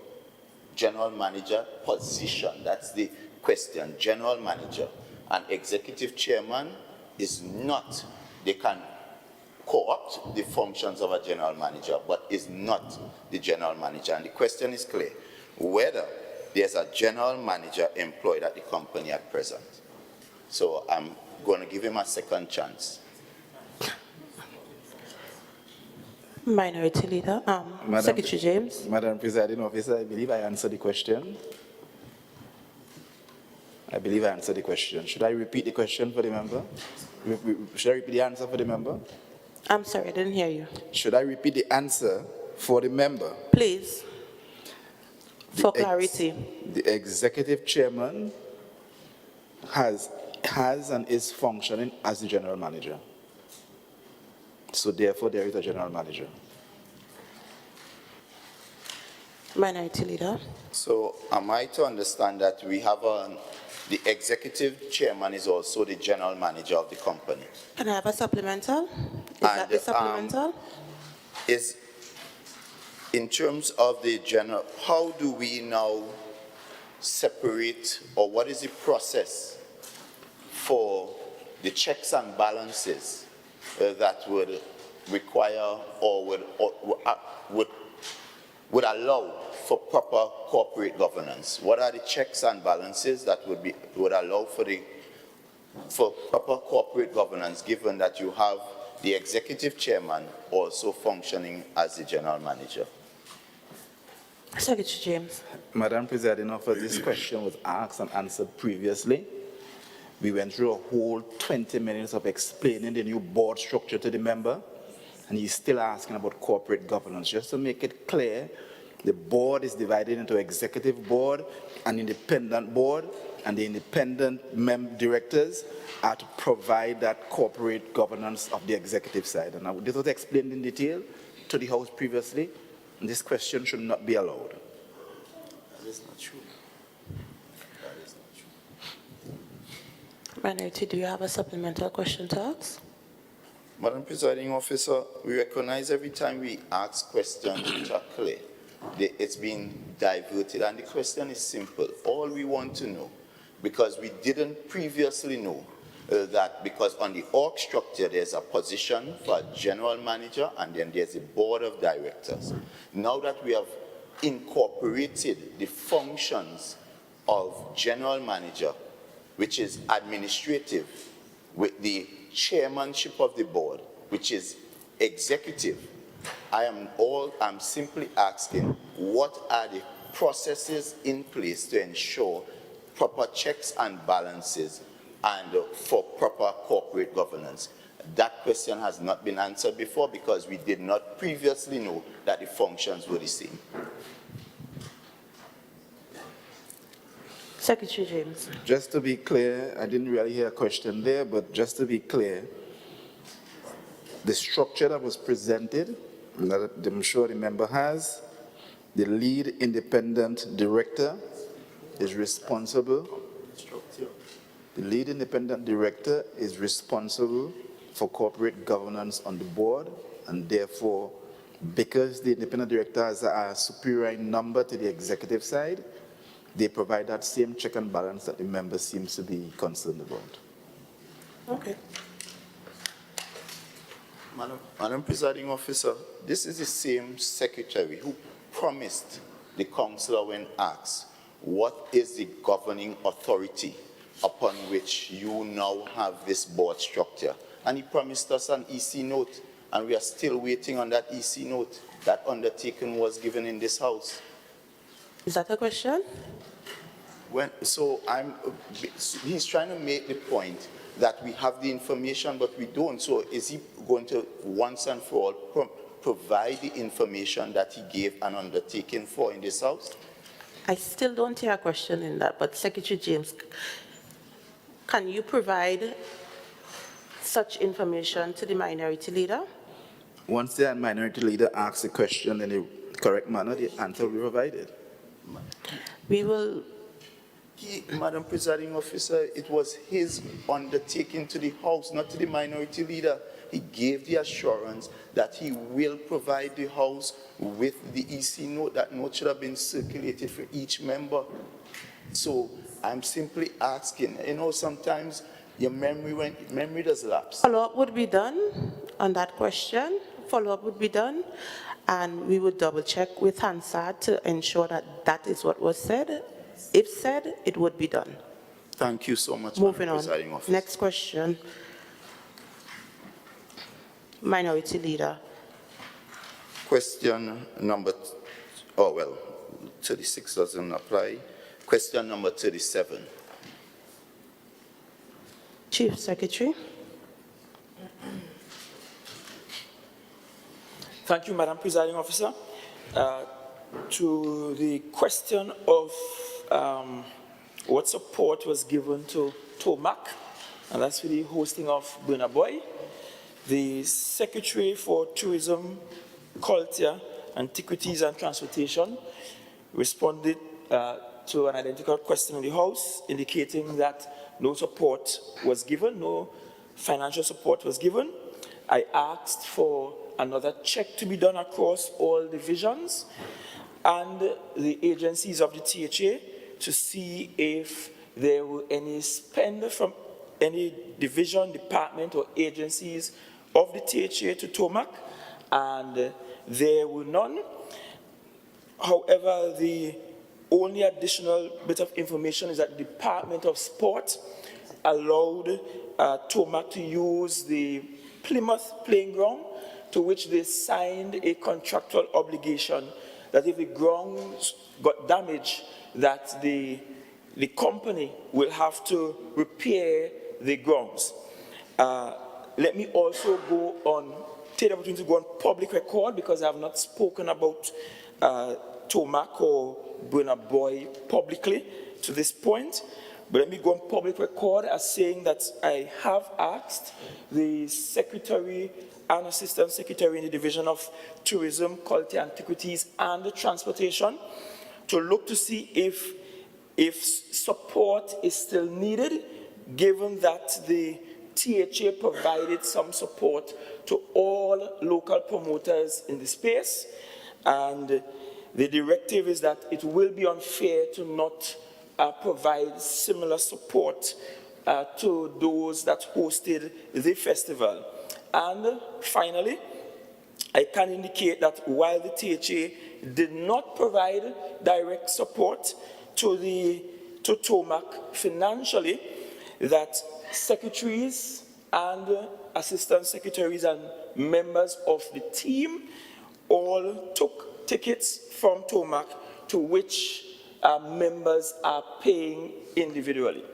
Speaker 3: General manager position, that's the question, general manager. And executive chairman is not, they can co-opt the functions of a general manager, but is not the general manager. And the question is clear, whether there's a general manager employed at the company at present. So I'm going to give him a second chance.
Speaker 5: Minority Leader. Secretary James.
Speaker 8: Madam Presiding Officer, I believe I answered the question. Should I repeat the question for the member? Should I repeat the answer for the member?
Speaker 5: I'm sorry, I didn't hear you.
Speaker 8: Should I repeat the answer for the member?
Speaker 5: Please, for clarity.
Speaker 8: The executive chairman has and is functioning as the general manager. So therefore, there is a general manager.
Speaker 5: Minority Leader.
Speaker 3: So am I to understand that we have the executive chairman is also the general manager of the company?
Speaker 5: Can I have a supplemental? Is that the supplemental?
Speaker 3: Is in terms of the general, how do we now separate, or what is the process for the checks and balances that would require or would allow for proper corporate governance? What are the checks and balances that would allow for proper corporate governance, given that you have the executive chairman also functioning as the general manager?
Speaker 5: Secretary James.
Speaker 8: Madam Presiding Officer, this question was asked and answered previously. We went through a whole 20 minutes of explaining the new board structure to the member, and he's still asking about corporate governance. Just to make it clear, the board is divided into executive board and independent board, and the independent directors are to provide that corporate governance of the executive side. And this was explained in detail to the House previously, and this question should not be allowed.
Speaker 3: That is not true.
Speaker 5: Minority, do you have a supplemental question to ask?
Speaker 3: Madam Presiding Officer, we recognize every time we ask questions which are clear, it's been diverted, and the question is simple. All we want to know, because we didn't previously know that, because on the org structure there's a position for a general manager and then there's a board of directors. Now that we have incorporated the functions of general manager, which is administrative, with the chairmanship of the board, which is executive. I'm simply asking, what are the processes in place to ensure proper checks and balances and for proper corporate governance? That question has not been answered before because we did not previously know that the functions were the same.
Speaker 5: Secretary James.
Speaker 8: Just to be clear, I didn't really hear a question there, but just to be clear, the structure that was presented, and that I'm sure the member has, the lead independent director is responsible. The lead independent director is responsible for corporate governance on the board, and therefore, because the independent director has a superior number to the executive side, they provide that same check and balance that the member seems to be concerned about.
Speaker 5: Okay.
Speaker 3: Madam Presiding Officer, this is the same secretary who promised the councillor when asked, what is the governing authority upon which you now have this board structure? And he promised us an EC note, and we are still waiting on that EC note. That undertaking was given in this house.
Speaker 5: Is that a question?
Speaker 3: He's trying to make the point that we have the information, but we don't. So is he going to once and for all provide the information that he gave an undertaking for in this house?
Speaker 5: I still don't hear a question in that, but Secretary James, can you provide such information to the minority leader?
Speaker 8: Once the minority leader asks the question in the correct manner, the answer will be provided.
Speaker 5: We will.
Speaker 3: Madam Presiding Officer, it was his undertaking to the House, not to the minority leader. He gave the assurance that he will provide the House with the EC note. That note should have been circulated for each member. So I'm simply asking, sometimes your memory does lapse.
Speaker 5: Follow-up would be done on that question. Follow-up would be done, and we would double-check with Hansard to ensure that that is what was said. If said, it would be done.
Speaker 3: Thank you so much,
Speaker 5: Moving
Speaker 3: Madam
Speaker 5: on.
Speaker 3: Presiding Officer.
Speaker 5: Next question. Minority Leader.
Speaker 3: Question number, 36 doesn't apply. Question number 37.
Speaker 5: Chief Secretary.
Speaker 4: Thank you, Madam Presiding Officer. To the question of what support was given to Tomac, and that's for the hosting of Burna Boy, the Secretary for Tourism, Culture, Antiquities and Transportation responded to an identical question in the House, indicating that no support was given, no financial support was given. I asked for another check to be done across all divisions and the agencies of the THA to see if there were any spend from any division, department, or agencies of the THA to Tomac, and there were none. However, the only additional bit of information is that the Department of Sport allowed Tomac to use the Plymouth playing ground, to which they signed a contractual obligation that if the grounds got damaged, that the company will have to repair the grounds. Let me also take the opportunity to go on public record, because I have not spoken about Tomac or Burna Boy publicly to this point. But let me go on public record as saying that I have asked the Secretary and Assistant Secretary in the Division of Tourism, Culture, Antiquities, and Transportation to look to see if support is still needed, given that the THA provided some support to all local promoters in the space, and the directive is that it will be unfair to not provide similar support to those that hosted the festival. And finally, I can indicate that while the THA did not provide direct support to Tomac financially, that secretaries and assistant secretaries and members of the team all took tickets from Tomac to which members are paying individually.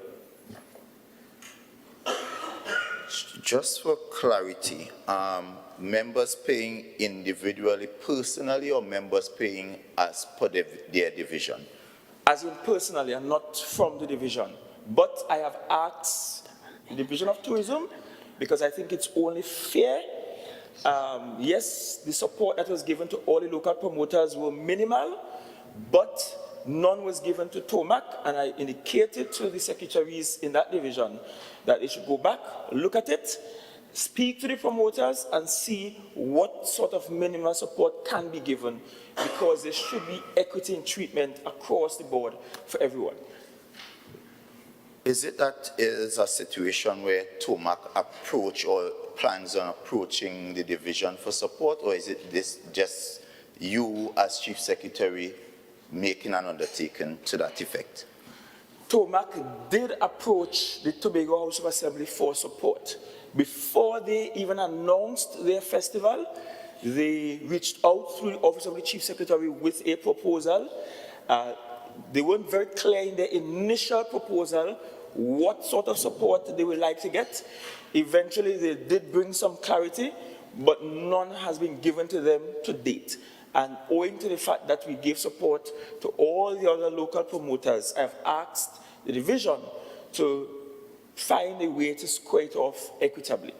Speaker 3: Just for clarity, members paying individually, personally, or members paying as per their division?
Speaker 4: As in personally and not from the division. But I have asked the Division of Tourism, because I think it's only fair. Yes, the support that was given to all the local promoters were minimal, but none was given to Tomac, and I indicated to the secretaries in that division that they should go back, look at it, speak to the promoters, and see what sort of minimal support can be given, because there should be equity in treatment across the board for everyone.
Speaker 3: Is it that is a situation where Tomac approach or plans on approaching the division for support, or is it this just you as Chief Secretary making an undertaking to that effect?
Speaker 4: Tomac did approach the Tobago House of Assembly for support. Before they even announced their festival, they reached out through the Office of the Chief Secretary with a proposal. They weren't very clear in their initial proposal what sort of support they would like to get. Eventually, they did bring some clarity, but none has been given to them to date. And owing to the fact that we gave support to all the other local promoters, I've asked the division to find a way to square it off equitably.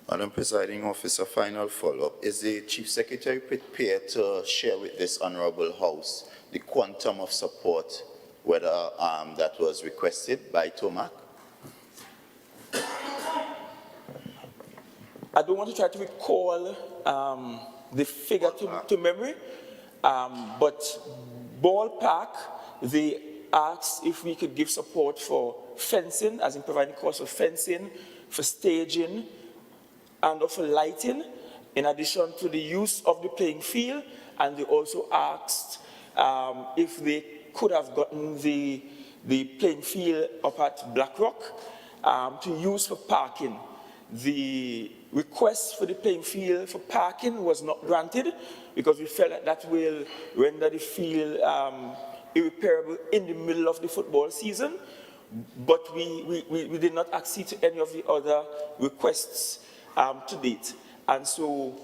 Speaker 3: Madam Presiding Officer, final follow-up. Is the Chief Secretary prepared to share with this Honorable House the quantum of support, whether that was requested by Tomac?
Speaker 4: I don't want to try to recall the figure to memory, but ballpark, they asked if we could give support for fencing, as in providing costs for fencing, for staging, and for lighting, in addition to the use of the playing field. And they also asked if they could have gotten the playing field up at Blackrock to use for parking. The request for the playing field for parking was not granted because we felt that that will render the field irreparable in the middle of the football season. But we did not accede to any of the other requests to date. And so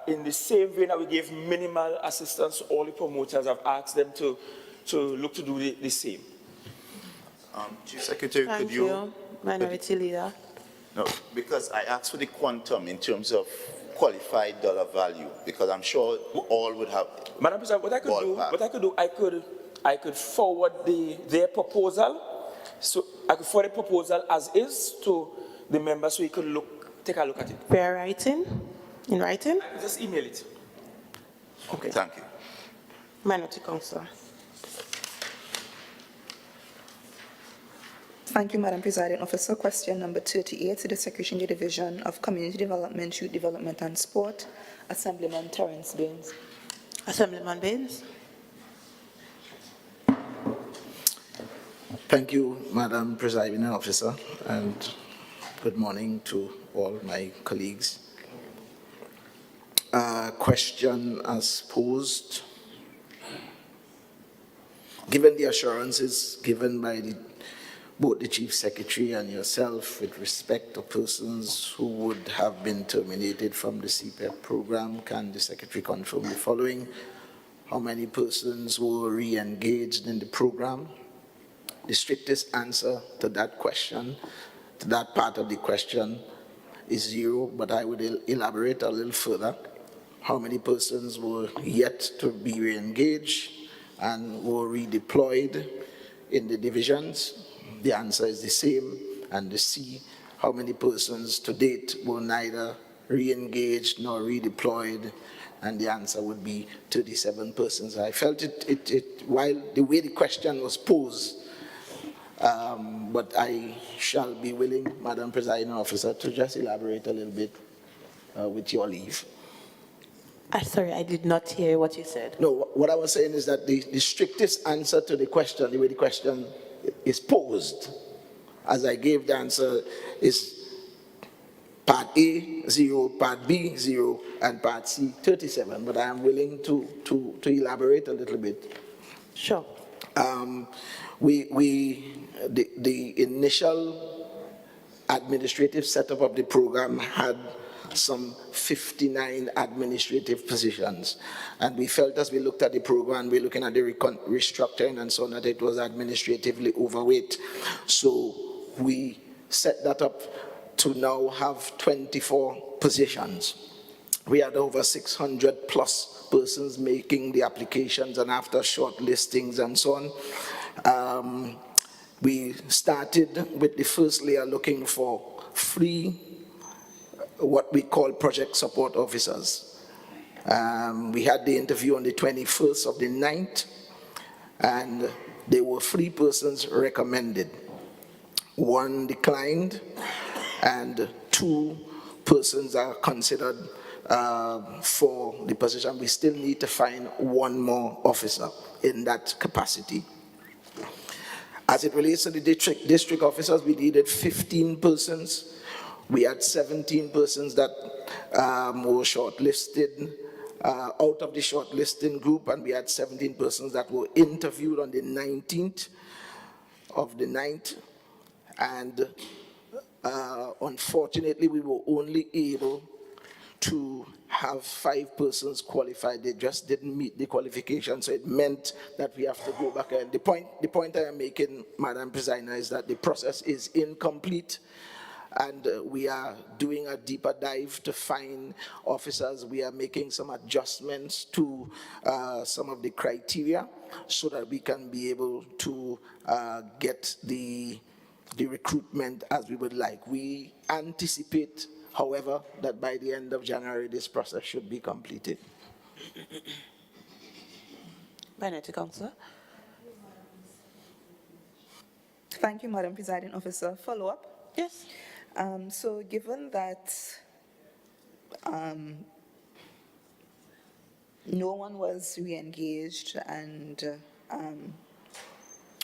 Speaker 4: in the same vein that we gave minimal assistance to all the promoters, I've asked them to look to do the same.
Speaker 3: Chief Secretary,
Speaker 5: Thank
Speaker 3: could you?
Speaker 5: you, Minority Leader.
Speaker 3: No, because I asked for the quantum in terms of qualified dollar value, because I'm sure all would have.
Speaker 4: Madam President, what I could forward their proposal. So I could forward the proposal as is to the members so he could take a look at it.
Speaker 5: Fair writing? In writing?
Speaker 4: Just email it.
Speaker 3: Okay, thank you.
Speaker 5: Minority Councillor.
Speaker 6: Thank you, Madam Presiding Officer. Question number 38 to the Secretary in the Division of Community Development, Youth Development and Sport, Assemblyman Terence Baines.
Speaker 5: Assemblyman Baines.
Speaker 8: Thank you, Madam Presiding Officer, and good morning to all my colleagues. Question as posed. Given the assurances given by both the Chief Secretary and yourself with respect to persons who would have been terminated from the CPAP program, can the Secretary confirm the following? How many persons were re-engaged in the program? The strictest answer to that question, to that part of the question, is 0, but I would elaborate a little further. How many persons were yet to be re-engaged and were redeployed in the divisions? The answer is the same. And the C, how many persons to date were neither re-engaged nor redeployed? And the answer would be 37 persons. I felt while the way the question was posed, but I shall be willing, Madam Presiding Officer, to just elaborate a little bit with your leave.
Speaker 5: Sorry, I did not hear what you said.
Speaker 9: No, what I was saying is that the strictest answer to the question, the way the question is posed, as I gave the answer, is part A, 0, part B, 0, and part C, 37. But I am willing to elaborate a little bit.
Speaker 5: Sure.
Speaker 9: The initial administrative setup of the program had some 59 administrative positions. And we felt as we looked at the program, we're looking at the restructuring and so on, that it was administratively overweight. So we set that up to now have 24 positions. We had over 600 plus persons making the applications, and after short listings and so on, we started with the first layer looking for 3 what we call project support officers. We had the interview on the 21st of the 9th, and there were 3 persons recommended. 1 declined, and 2 persons are considered for the position. We still need to find 1 more officer in that capacity. As it relates to the district officers, we needed 15 persons. We had 17 persons that were shortlisted out of the shortlisting group, and we had 17 persons that were interviewed on the 19th of the 9th. And unfortunately, we were only able to have 5 persons qualified. They just didn't meet the qualification, so it meant that we have to go back. And the point I am making, Madam Presider, is that the process is incomplete, and we are doing a deeper dive to find officers. We are making some adjustments to some of the criteria so that we can be able to get the recruitment as we would like. We anticipate, however, that by the end of January, this process should be completed.
Speaker 5: Minority Councillor.
Speaker 6: Thank you, Madam Presiding Officer. Follow up?
Speaker 5: Yes.
Speaker 6: So given that no one was re-engaged and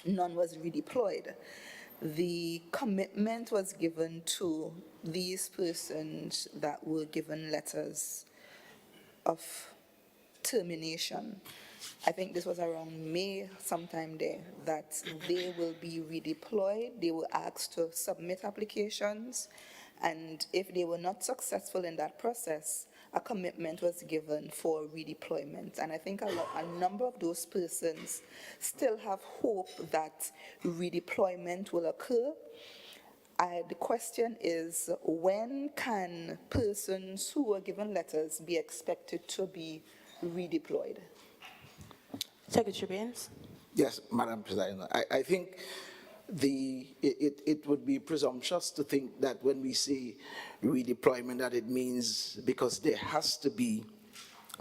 Speaker 6: none was redeployed, the commitment was given to these persons that were given letters of termination. I think this was around May, sometime there, that they will be redeployed. They were asked to submit applications, and if they were not successful in that process, a commitment was given for redeployment. And I think a number of those persons still have hope that redeployment will occur. The question is, when can persons who were given letters be expected to be redeployed?
Speaker 5: Secretary Baines.
Speaker 9: Yes, Madam President. I think it would be presumptuous to think that when we say redeployment, that it means, because there has to be,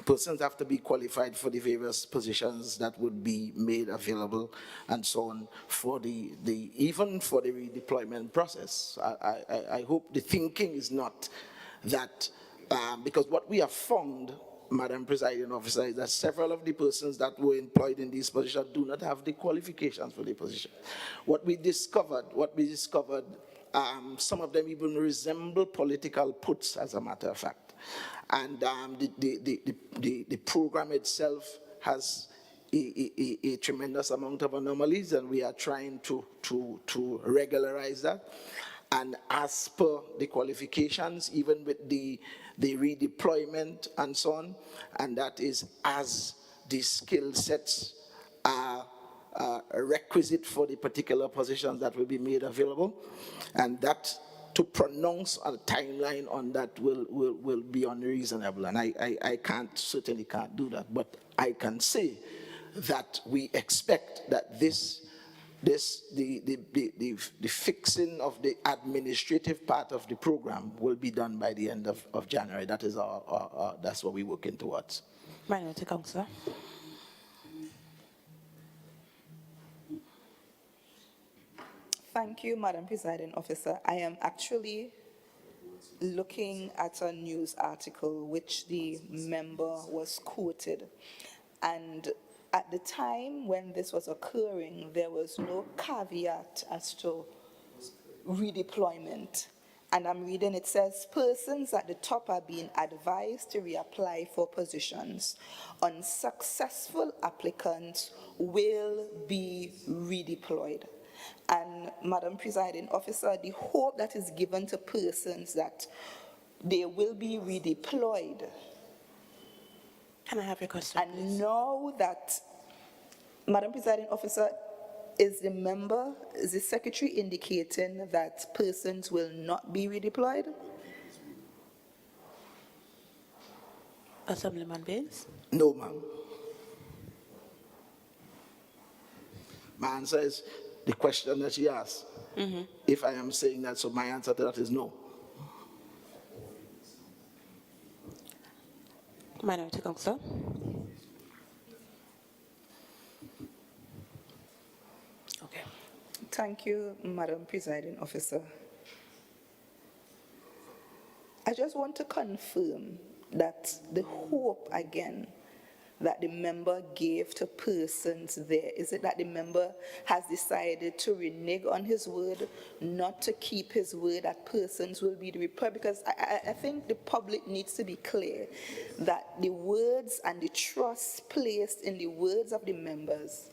Speaker 9: persons have to be qualified for the various positions that would be made available and so on for even for the redeployment process. I hope the thinking is not that, because what we have found, Madam Presiding Officer, is that several of the persons that were employed in these positions do not have the qualifications for the position. What we discovered, some of them even resemble political puts, as a matter of fact. And the program itself has a tremendous amount of anomalies, and we are trying to regularize that. And as per the qualifications, even with the redeployment and so on, and that is as the skill sets are requisite for the particular positions that will be made available, and that to pronounce a timeline on that will be unreasonable, and I certainly can't do that, but I can say that we expect that the fixing of the administrative part of the program will be done by the end of January. That is that's what we're working towards.
Speaker 5: Minority Councillor.
Speaker 6: Thank you, Madam Presiding Officer. I am actually looking at a news article which the member was quoted, and at the time when this was occurring, there was no caveat as to redeployment. And I'm reading, it says, persons at the top are being advised to reapply for positions. Unsuccessful applicants will be redeployed. And Madam Presiding Officer, the hope that is given to persons that they will be redeployed.
Speaker 5: Can I have your question,
Speaker 6: And
Speaker 5: please?
Speaker 6: know that, Madam Presiding Officer, is the secretary indicating that persons will not be redeployed?
Speaker 5: Assemblyman Baines?
Speaker 9: No, ma'am. My answer is the question that she asked. If I am saying that, so my answer to that is no.
Speaker 5: Minority Councillor? Okay.
Speaker 6: Thank you, Madam Presiding Officer. I just want to confirm that the hope, again, that the member gave to persons there, is it that the member has decided to renege on his word, not to keep his word, that persons will be redeployed? Because I think the public needs to be clear that the words and the trust placed in the words of the members,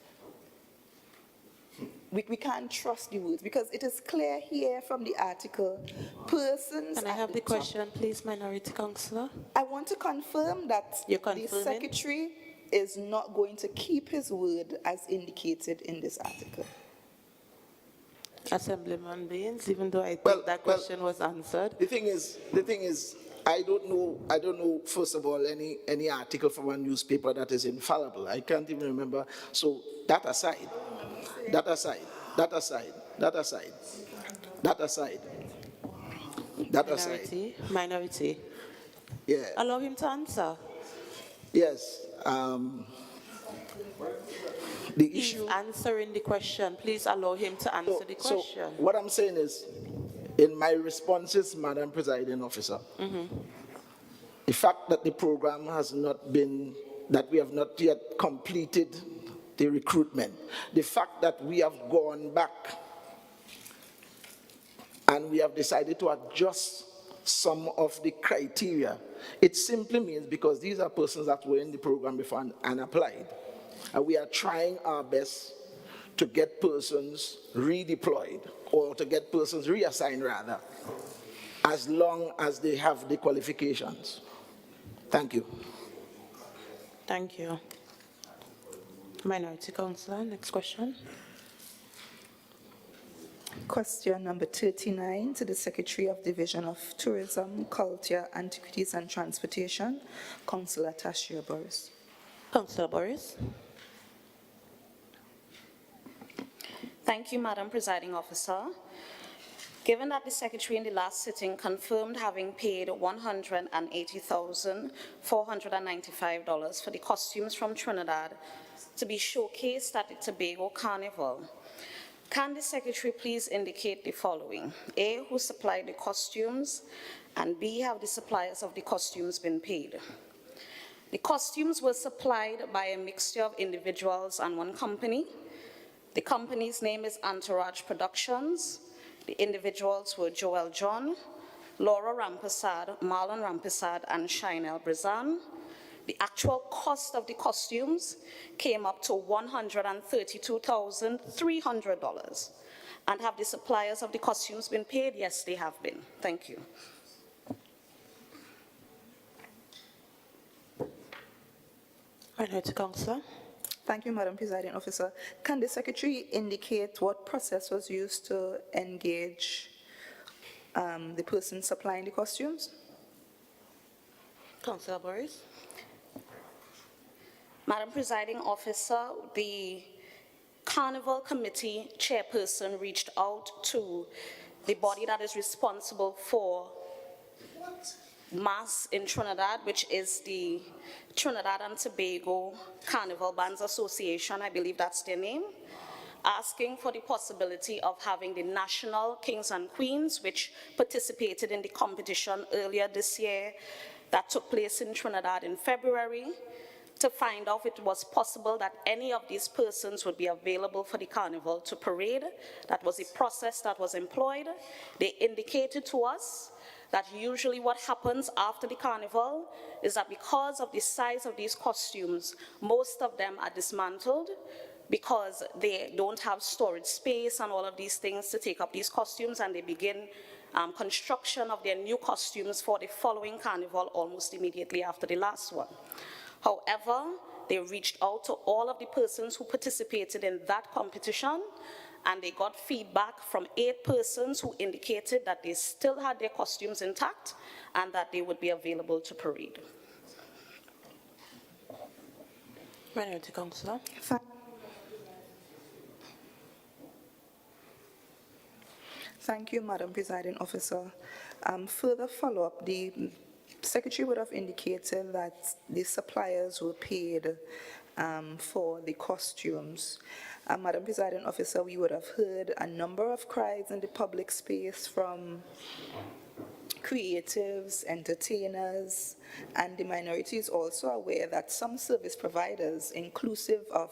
Speaker 6: we can't trust the words, because it is clear here from the article, persons.
Speaker 5: Can I have the question, please, Minority Councillor?
Speaker 6: I want to confirm that
Speaker 5: You're
Speaker 6: the
Speaker 5: confirming?
Speaker 6: secretary is not going to keep his word as indicated in this article.
Speaker 5: Assemblyman Baines, even though I think that question was answered.
Speaker 9: The thing is, I don't know, first of all, any article from a newspaper that is infallible. I can't even remember. So that aside.
Speaker 5: Minority.
Speaker 9: Yeah.
Speaker 5: Allow him to answer.
Speaker 9: Yes. The
Speaker 5: He's
Speaker 9: issue.
Speaker 5: answering the question. Please allow him to answer the question.
Speaker 9: So what I'm saying is, in my responses, Madam Presiding Officer, the fact that the program has not been, that we have not yet completed the recruitment, the fact that we have gone back and we have decided to adjust some of the criteria, it simply means because these are persons that were in the program before and applied. And we are trying our best to get persons redeployed, or to get persons reassigned rather, as long as they have the qualifications. Thank you.
Speaker 5: Thank you. Minority Councillor, next question.
Speaker 6: Question number 39 to the Secretary of Division of Tourism, Culture, Antiquities and Transportation, Councillor Tashia Boris.
Speaker 5: Councillor Boris.
Speaker 10: Thank you, Madam Presiding Officer. Given that the Secretary in the last sitting confirmed having paid $180,495 for the costumes from Trinidad to be showcased at the Tobago Carnival, can the Secretary please indicate the following? A, who supplied the costumes, and B, have the suppliers of the costumes been paid? The costumes were supplied by a mixture of individuals and one company. The company's name is Entourage Productions. The individuals were Joel John, Laura Rampersad, Marlon Rampersad, and Shinel Brizan. The actual cost of the costumes came up to $132,300. And have the suppliers of the costumes been paid? Yes, they have been. Thank you.
Speaker 5: Minority Councillor.
Speaker 6: Thank you, Madam Presiding Officer. Can the Secretary indicate what process was used to engage the person supplying the costumes?
Speaker 5: Councillor Boris.
Speaker 10: Madam Presiding Officer, the Carnival Committee chairperson reached out to the body that is responsible for mass in Trinidad, which is the Trinidad and Tobago Carnival Bands Association. I believe that's their name. asking for the possibility of having the national kings and queens, which participated in the competition earlier this year that took place in Trinidad in February, to find out if it was possible that any of these persons would be available for the carnival to parade. That was the process that was employed. They indicated to us that usually what happens after the carnival is that because of the size of these costumes, most of them are dismantled because they don't have storage space and all of these things to take up these costumes, and they begin construction of their new costumes for the following carnival almost immediately after the last one. However, they reached out to all of the persons who participated in that competition, and they got feedback from 8 persons who indicated that they still had their costumes intact and that they would be available to parade.
Speaker 5: Minority Councillor.
Speaker 6: Thank you, Madam Presiding Officer. Further follow-up, the Secretary would have indicated that the suppliers were paid for the costumes. Madam Presiding Officer, we would have heard a number of cries in the public space from creatives, entertainers, and the minority is also aware that some service providers, inclusive of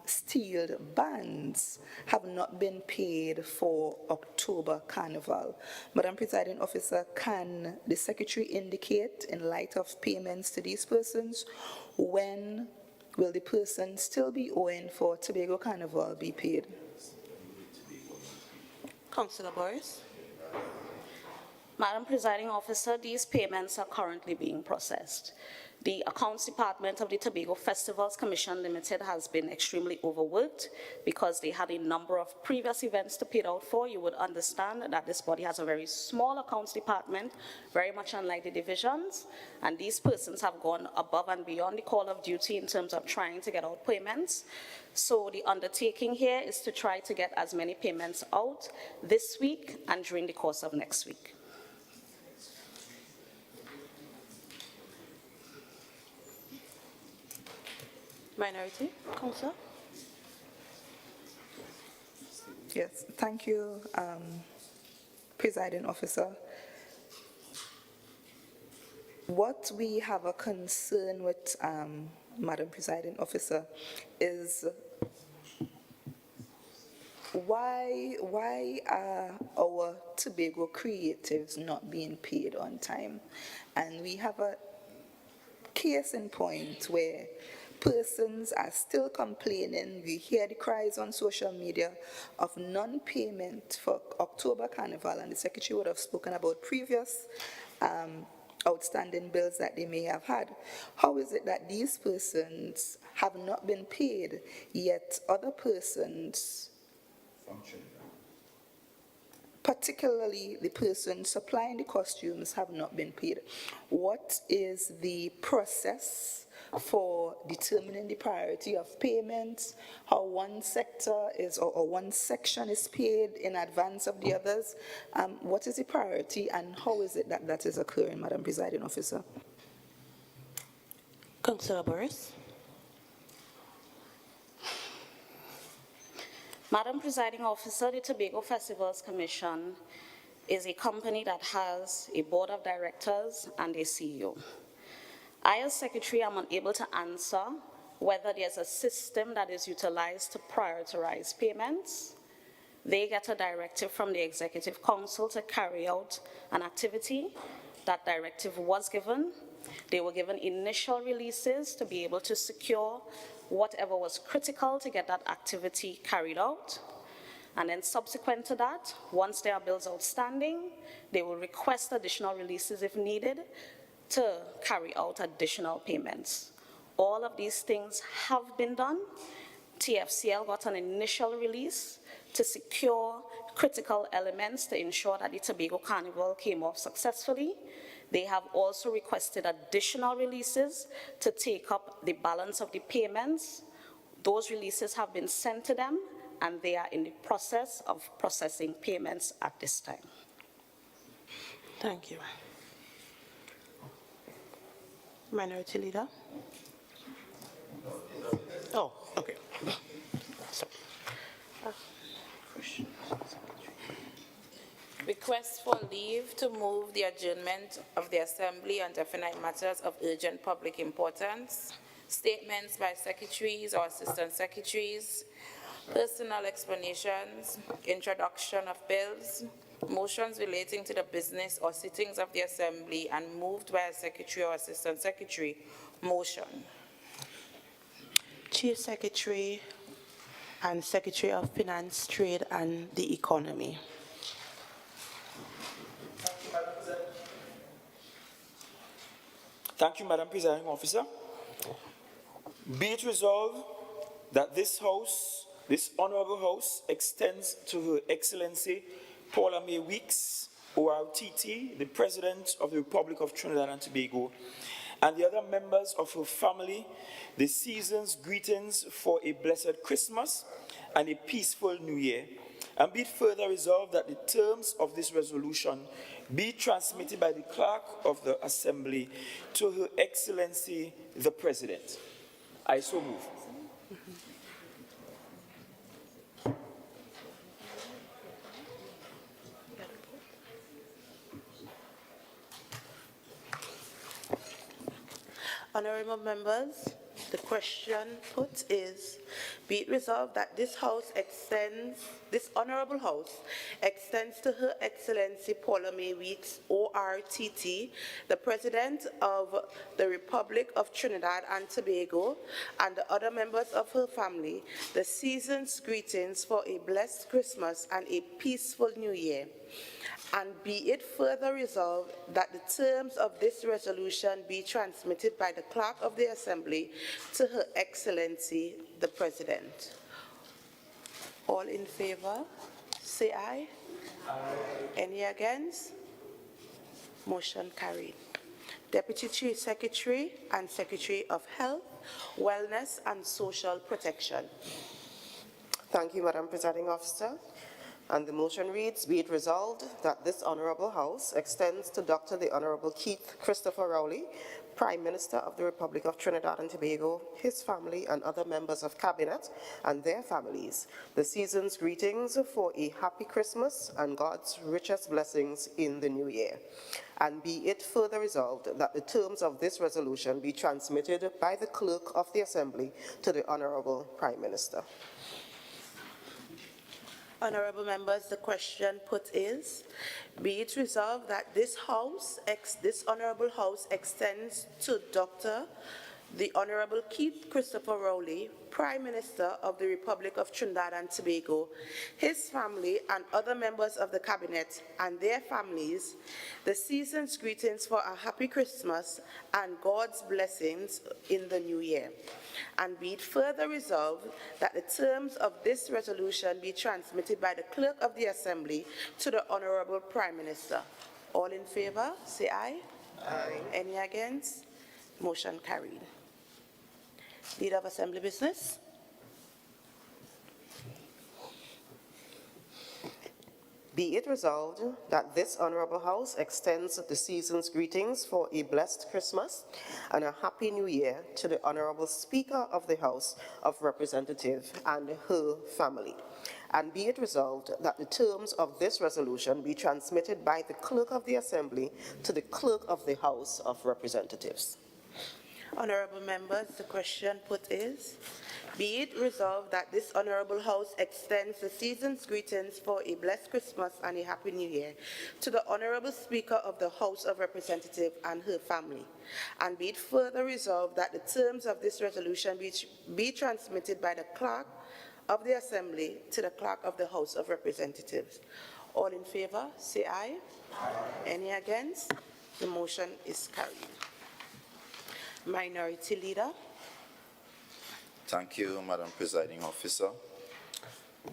Speaker 6: steeled bands, have not been paid for October Carnival. Madam Presiding Officer, can the Secretary indicate, in light of payments to these persons, when will the person still be owing for Tobago Carnival be paid?
Speaker 5: Councillor Boris.
Speaker 10: Madam Presiding Officer, these payments are currently being processed. The Accounts Department of the Tobago Festivals Commission Limited has been extremely overworked because they had a number of previous events to pay out for. You would understand that this body has a very small accounts department, very much unlike the divisions, and these persons have gone above and beyond the call of duty in terms of trying to get out payments. So the undertaking here is to try to get as many payments out this week and during the course of next week.
Speaker 5: Minority Councillor.
Speaker 6: Yes, thank you, Presiding Officer. What we have a concern with, Madam Presiding Officer, is why are our Tobago creatives not being paid on time? And we have a case in point where persons are still complaining. We hear the cries on social media of non-payment for October Carnival, and the Secretary would have spoken about previous outstanding bills that they may have had. How is it that these persons have not been paid, yet other persons, particularly the person supplying the costumes, have not been paid? What is the process for determining the priority of payments, how one sector is or one section is paid in advance of the others? What is the priority and how is it that that is occurring, Madam Presiding Officer?
Speaker 5: Councillor Boris.
Speaker 10: Madam Presiding Officer, the Tobago Festivals Commission is a company that has a board of directors and a CEO. I, as Secretary, am unable to answer whether there's a system that is utilized to prioritize payments. They get a directive from the Executive Council to carry out an activity. That directive was given. They were given initial releases to be able to secure whatever was critical to get that activity carried out. And then subsequent to that, once there are bills outstanding, they will request additional releases if needed to carry out additional payments. All of these things have been done. TFCL got an initial release to secure critical elements to ensure that the Tobago Carnival came off successfully. They have also requested additional releases to take up the balance of the payments. Those releases have been sent to them, and they are in the process of processing payments at this time.
Speaker 5: Thank you. Minority Leader. Oh, okay. Sorry.
Speaker 1: Request for leave to move the adjournment of the Assembly on definite matters of urgent public importance. Statements by secretaries or assistant secretaries. Personal explanations. Introduction of bills. Motions relating to the business or sittings of the Assembly and moved by a secretary or assistant secretary. Motion.
Speaker 5: Chief Secretary and Secretary of Finance, Trade and the Economy.
Speaker 4: Thank you, Madam Presiding Officer. Be it resolved that this House, this Honorable House, extends to Her Excellency Paula May Weeks, ORTT, the President of the Republic of Trinidad and Tobago, and the other members of her family, the season's greetings for a blessed Christmas and a peaceful New Year. And be it further resolved that the terms of this resolution be transmitted by the Clerk of the Assembly to Her Excellency the President. I so move.
Speaker 5: Honorable members, the question put is, be it resolved that this Honorable House extends to Her Excellency Paula May Weeks, ORTT, the President of the Republic of Trinidad and Tobago, and the other members of her family, the season's greetings for a blessed Christmas and a peaceful New Year. And be it further resolved that the terms of this resolution be transmitted by the Clerk of the Assembly to Her Excellency the President. All in favor, say aye. Aye. Any against? Motion carried. Deputy Chief Secretary and Secretary of Health, Wellness and Social Protection.
Speaker 2: Thank you, Madam Presiding Officer. And the motion reads, be it resolved that this Honorable House extends to Dr. the Honorable Keith Christopher Rowley, Prime Minister of the Republic of Trinidad and Tobago, his family and other members of Cabinet and their families, the season's greetings for a happy Christmas and God's richest blessings in the new year. And be it further resolved that the terms of this resolution be transmitted by the Clerk of the Assembly to the Honorable Prime Minister.
Speaker 5: Honorable members, the question put is, be it resolved that this Honorable House extends to Dr. the Honorable Keith Christopher Rowley, Prime Minister of the Republic of Trinidad and Tobago, his family and other members of the Cabinet and their families, the season's greetings for a happy Christmas and God's blessings in the new year. And be it further resolved that the terms of this resolution be transmitted by the Clerk of the Assembly to the Honorable Prime Minister. All in favor, say aye. Aye. Any against? Motion carried. Leader of Assembly Business.
Speaker 2: Be it resolved that this Honorable House extends the season's greetings for a blessed Christmas and a happy New Year to the Honorable Speaker of the House of Representatives and her family. And be it resolved that the terms of this resolution be transmitted by the Clerk of the Assembly to the Clerk of the House of Representatives.
Speaker 5: Honorable members, the question put is, be it resolved that this Honorable House extends the season's greetings for a blessed Christmas and a happy New Year to the Honorable Speaker of the House of Representatives and her family. And be it further resolved that the terms of this resolution be transmitted by the Clerk of the Assembly to the Clerk of the House of Representatives. All in favor, say aye. Aye. Any against? The motion is carried. Minority Leader.
Speaker 3: Thank you, Madam Presiding Officer.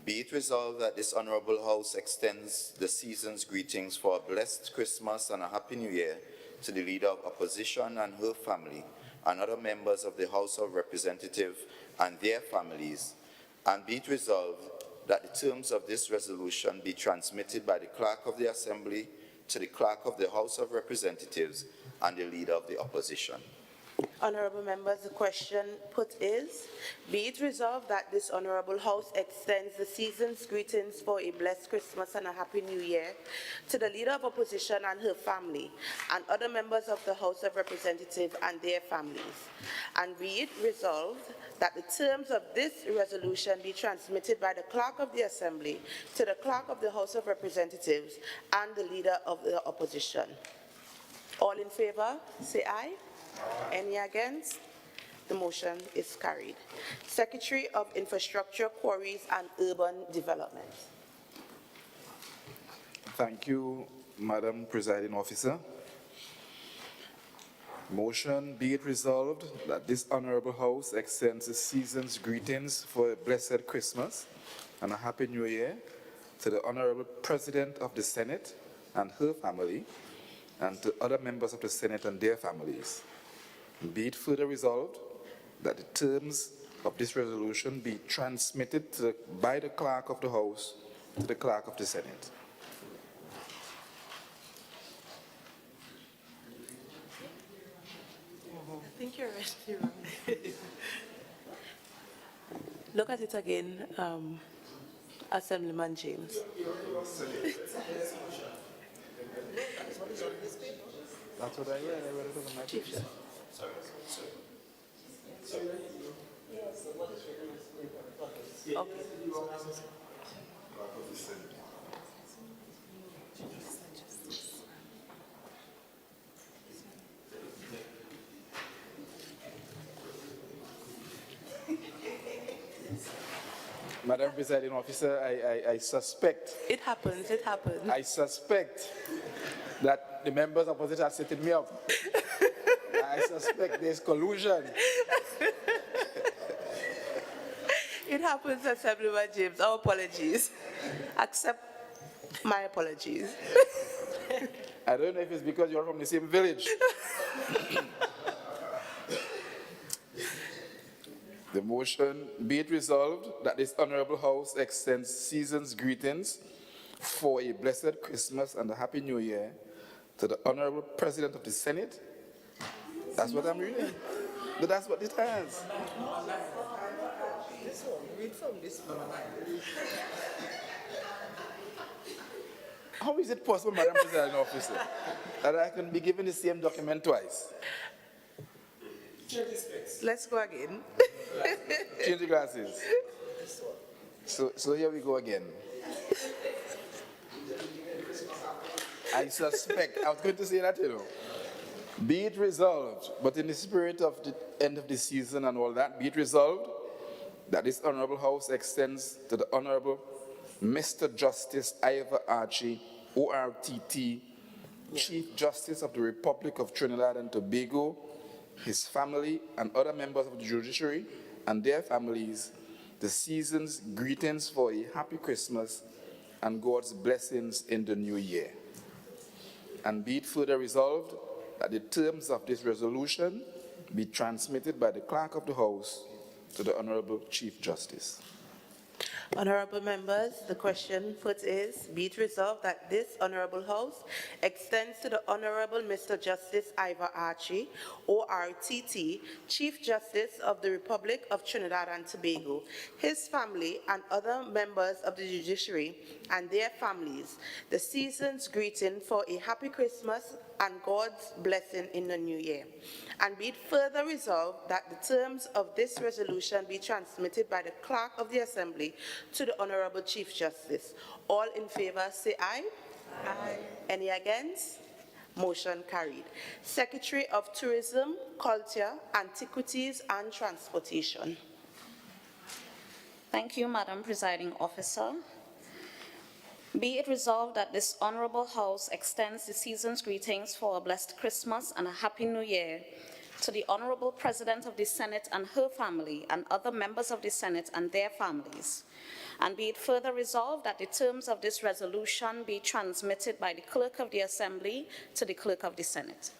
Speaker 3: Be it resolved that this Honorable House extends the season's greetings for a blessed Christmas and a happy New Year to the Leader of Opposition and her family and other members of the House of Representatives and their families. And be it resolved that the terms of this resolution be transmitted by the Clerk of the Assembly to the Clerk of the House of Representatives and the Leader of the Opposition.
Speaker 5: Honorable members, the question put is, be it resolved that this Honorable House extends the season's greetings for a blessed Christmas and a Happy New Year to the Leader of Opposition and her family and other members of the House of Representatives and their families. And be it resolved that the terms of this resolution be transmitted by the Clerk of the Assembly to the Clerk of the House of Representatives and the Leader of the Opposition. All in favor, say aye. Any against? The motion is carried. Secretary of Infrastructure, Quarries and Urban Development.
Speaker 8: Thank you, Madam Presiding Officer. Motion be it resolved that this Honorable House extends the season's greetings for a blessed Christmas and a Happy New Year to the Honorable President of the Senate and her family, and to other members of the Senate and their families. Be it further resolved that the terms of this resolution be transmitted by the Clerk of the House to the Clerk of the Senate.
Speaker 5: I think you're ready. Look at it again, Assemblyman James.
Speaker 8: That's what I read it on my picture.
Speaker 5: Okay.
Speaker 8: Madam Presiding Officer, I suspect.
Speaker 5: It happens, it happens.
Speaker 8: I suspect that the members opposite are setting me up. I suspect there's collusion.
Speaker 5: It happens, Assemblyman James. Our apologies. Accept my apologies.
Speaker 8: I don't know if it's because you're from the same village. The motion be it resolved that this Honorable House extends season's greetings for a blessed Christmas and a Happy New Year to the Honorable President of the Senate. That's what I'm reading. But that's what it has.
Speaker 6: Read from this one.
Speaker 8: How is it possible, Madam Presiding Officer, that I can be given the same document twice?
Speaker 5: Let's go again.
Speaker 8: Change the glasses. So here we go again. I suspect, I was going to say that, you know. Be it resolved, but in the spirit of the end of the season and all that, be it resolved that this Honorable House extends to the Honorable Mr. Justice Ivor Archie, ORTT, Chief Justice of the Republic of Trinidad and Tobago, his family and other members of the judiciary and their families, the season's greetings for a happy Christmas and God's blessings in the new year. And be it further resolved that the terms of this resolution be transmitted by the Clerk of the House to the Honorable Chief Justice.
Speaker 5: Honorable members, the question put is, be it resolved that this Honorable House extends to the Honorable Mr. Justice Ivor Archie, ORTT, Chief Justice of the Republic of Trinidad and Tobago, his family and other members of the judiciary and their families, the season's greeting for a happy Christmas and God's blessing in the new year. And be it further resolved that the terms of this resolution be transmitted by the Clerk of the Assembly to the Honorable Chief Justice. All in favor say aye. Aye. Any against? Motion carried. Secretary of Tourism, Culture, Antiquities and Transportation.
Speaker 10: Thank you, Madam Presiding Officer. Be it resolved that this Honorable House extends the season's greetings for a blessed Christmas and a Happy New Year to the Honorable President of the Senate and her family and other members of the Senate and their families. And be it further resolved that the terms of this resolution be transmitted by the Clerk of the Assembly to the Clerk of the Senate.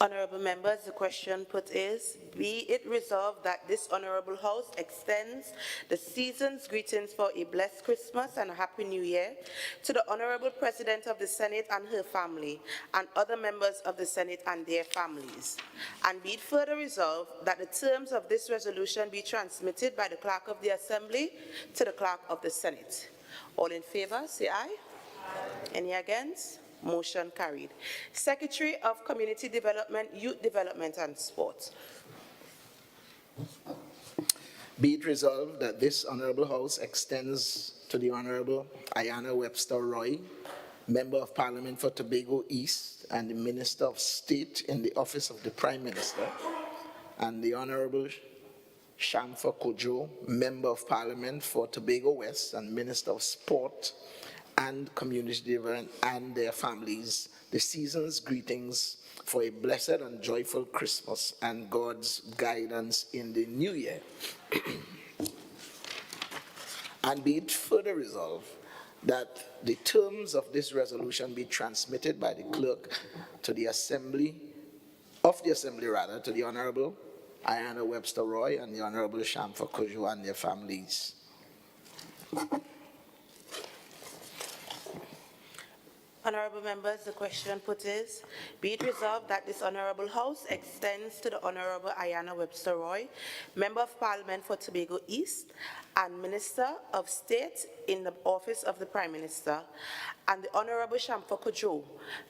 Speaker 5: Honourable members, the question put is, be it resolved that this Honourable House extends the season's greetings for a blessed Christmas and a Happy New Year to the Honourable President of the Senate and her family and other members of the Senate and their families. And be it further resolved that the terms of this resolution be transmitted by the Clerk of the Assembly to the Clerk of the Senate. All in favour, say aye. Any against? Motion carried. Secretary of Community Development, Youth Development and Sport.
Speaker 9: Be it resolved that this Honourable House extends to the Honourable Ayanna Webster Roy, Member of Parliament for Tobago East and the Minister of State in the Office of the Prime Minister, and the Honourable Shamfa Kojo, Member of Parliament for Tobago West and Minister of Sport and Community Development and their families, the season's greetings for a blessed and joyful Christmas and God's guidance in the new year. And be it further resolved that the terms of this resolution be transmitted by the clerk to the Assembly, to the Honourable Ayanna Webster Roy and the Honourable Shamfa Kojo and their families.
Speaker 5: Honourable members, the question put is, be it resolved that this Honourable House extends to the Honourable Ayanna Webster Roy, Member of Parliament for Tobago East and Minister of State in the Office of the Prime Minister, and the Honourable Shamfa Kojo,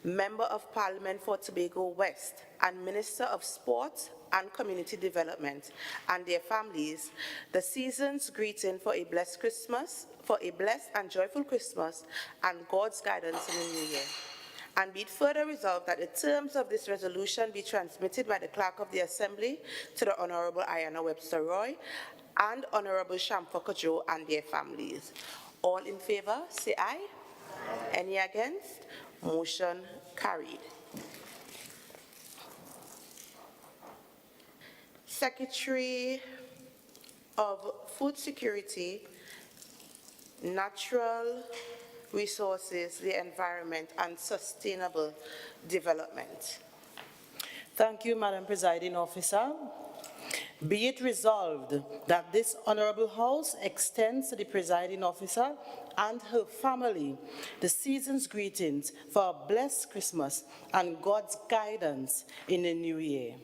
Speaker 5: Member of Parliament for Tobago West and Minister of Sport and Community Development and their families, the season's greeting for a blessed Christmas, for a blessed and joyful Christmas and God's guidance in the new year. And be it further resolved that the terms of this resolution be transmitted by the Clerk of the Assembly to the Honourable Ayanna Webster Roy and Honourable Shamfa Kojo and their families. All in favour, say aye. Any against? Motion carried. Secretary of Food Security, Natural Resources, the Environment and Sustainable Development.
Speaker 11: Thank you, Madam Presiding Officer. Be it resolved that this Honourable House extends to the Presiding Officer and her family the season's greetings for a blessed Christmas and God's guidance in the new year.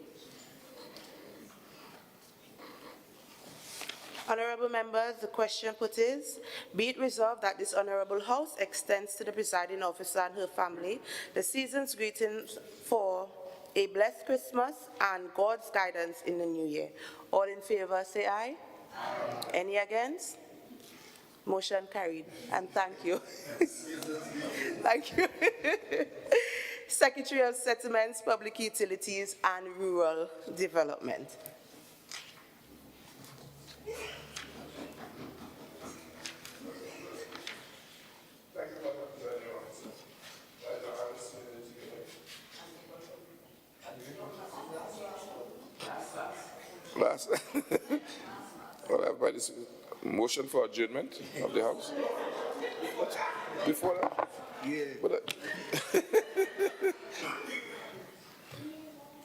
Speaker 5: Honourable members, the question put is, be it resolved that this Honourable House extends to the Presiding Officer and her family the season's greetings for a blessed Christmas and God's guidance in the new year. All in favour, say aye. Aye. Any against? Motion carried, and thank you. Thank you. Secretary of Settlements, Public Utilities and Rural Development.
Speaker 12: Well, everybody's motion for adjournment of the House. Before that? Yeah.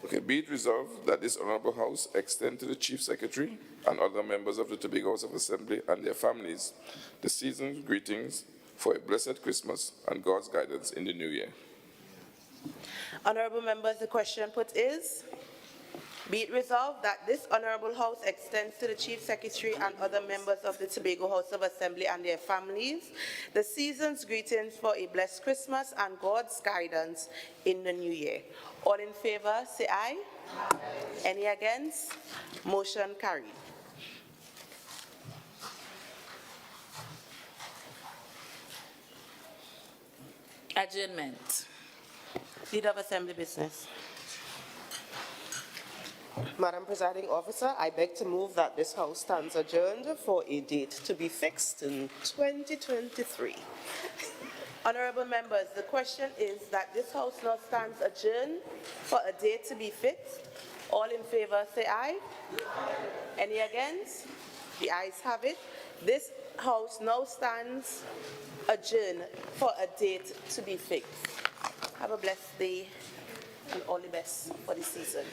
Speaker 12: Okay, be it resolved that this Honourable House extend to the Chief Secretary and other members of the Tobago House of Assembly and their families the season's greetings for a blessed Christmas and God's guidance in the new year.
Speaker 5: Honourable members, the question put is, be it resolved that this Honourable House extends to the Chief Secretary and other members of the Tobago House of Assembly and their families the season's greetings for a blessed Christmas and God's guidance in the new year. All in favour, say aye. Aye. Any against? Motion carried.
Speaker 1: Adjournment.
Speaker 5: Leader of Assembly Business.
Speaker 2: Madam Presiding Officer, I beg to move that this House stands adjourned for a date to be fixed in 2023.
Speaker 5: Honourable members, the question is that this House now stands adjourned for a date to be fixed. All in favour, say aye. Aye. Any against? The ayes have it. This House now stands adjourned for a date to be fixed. Have a blessed day.
Speaker 11: and all the best for the season.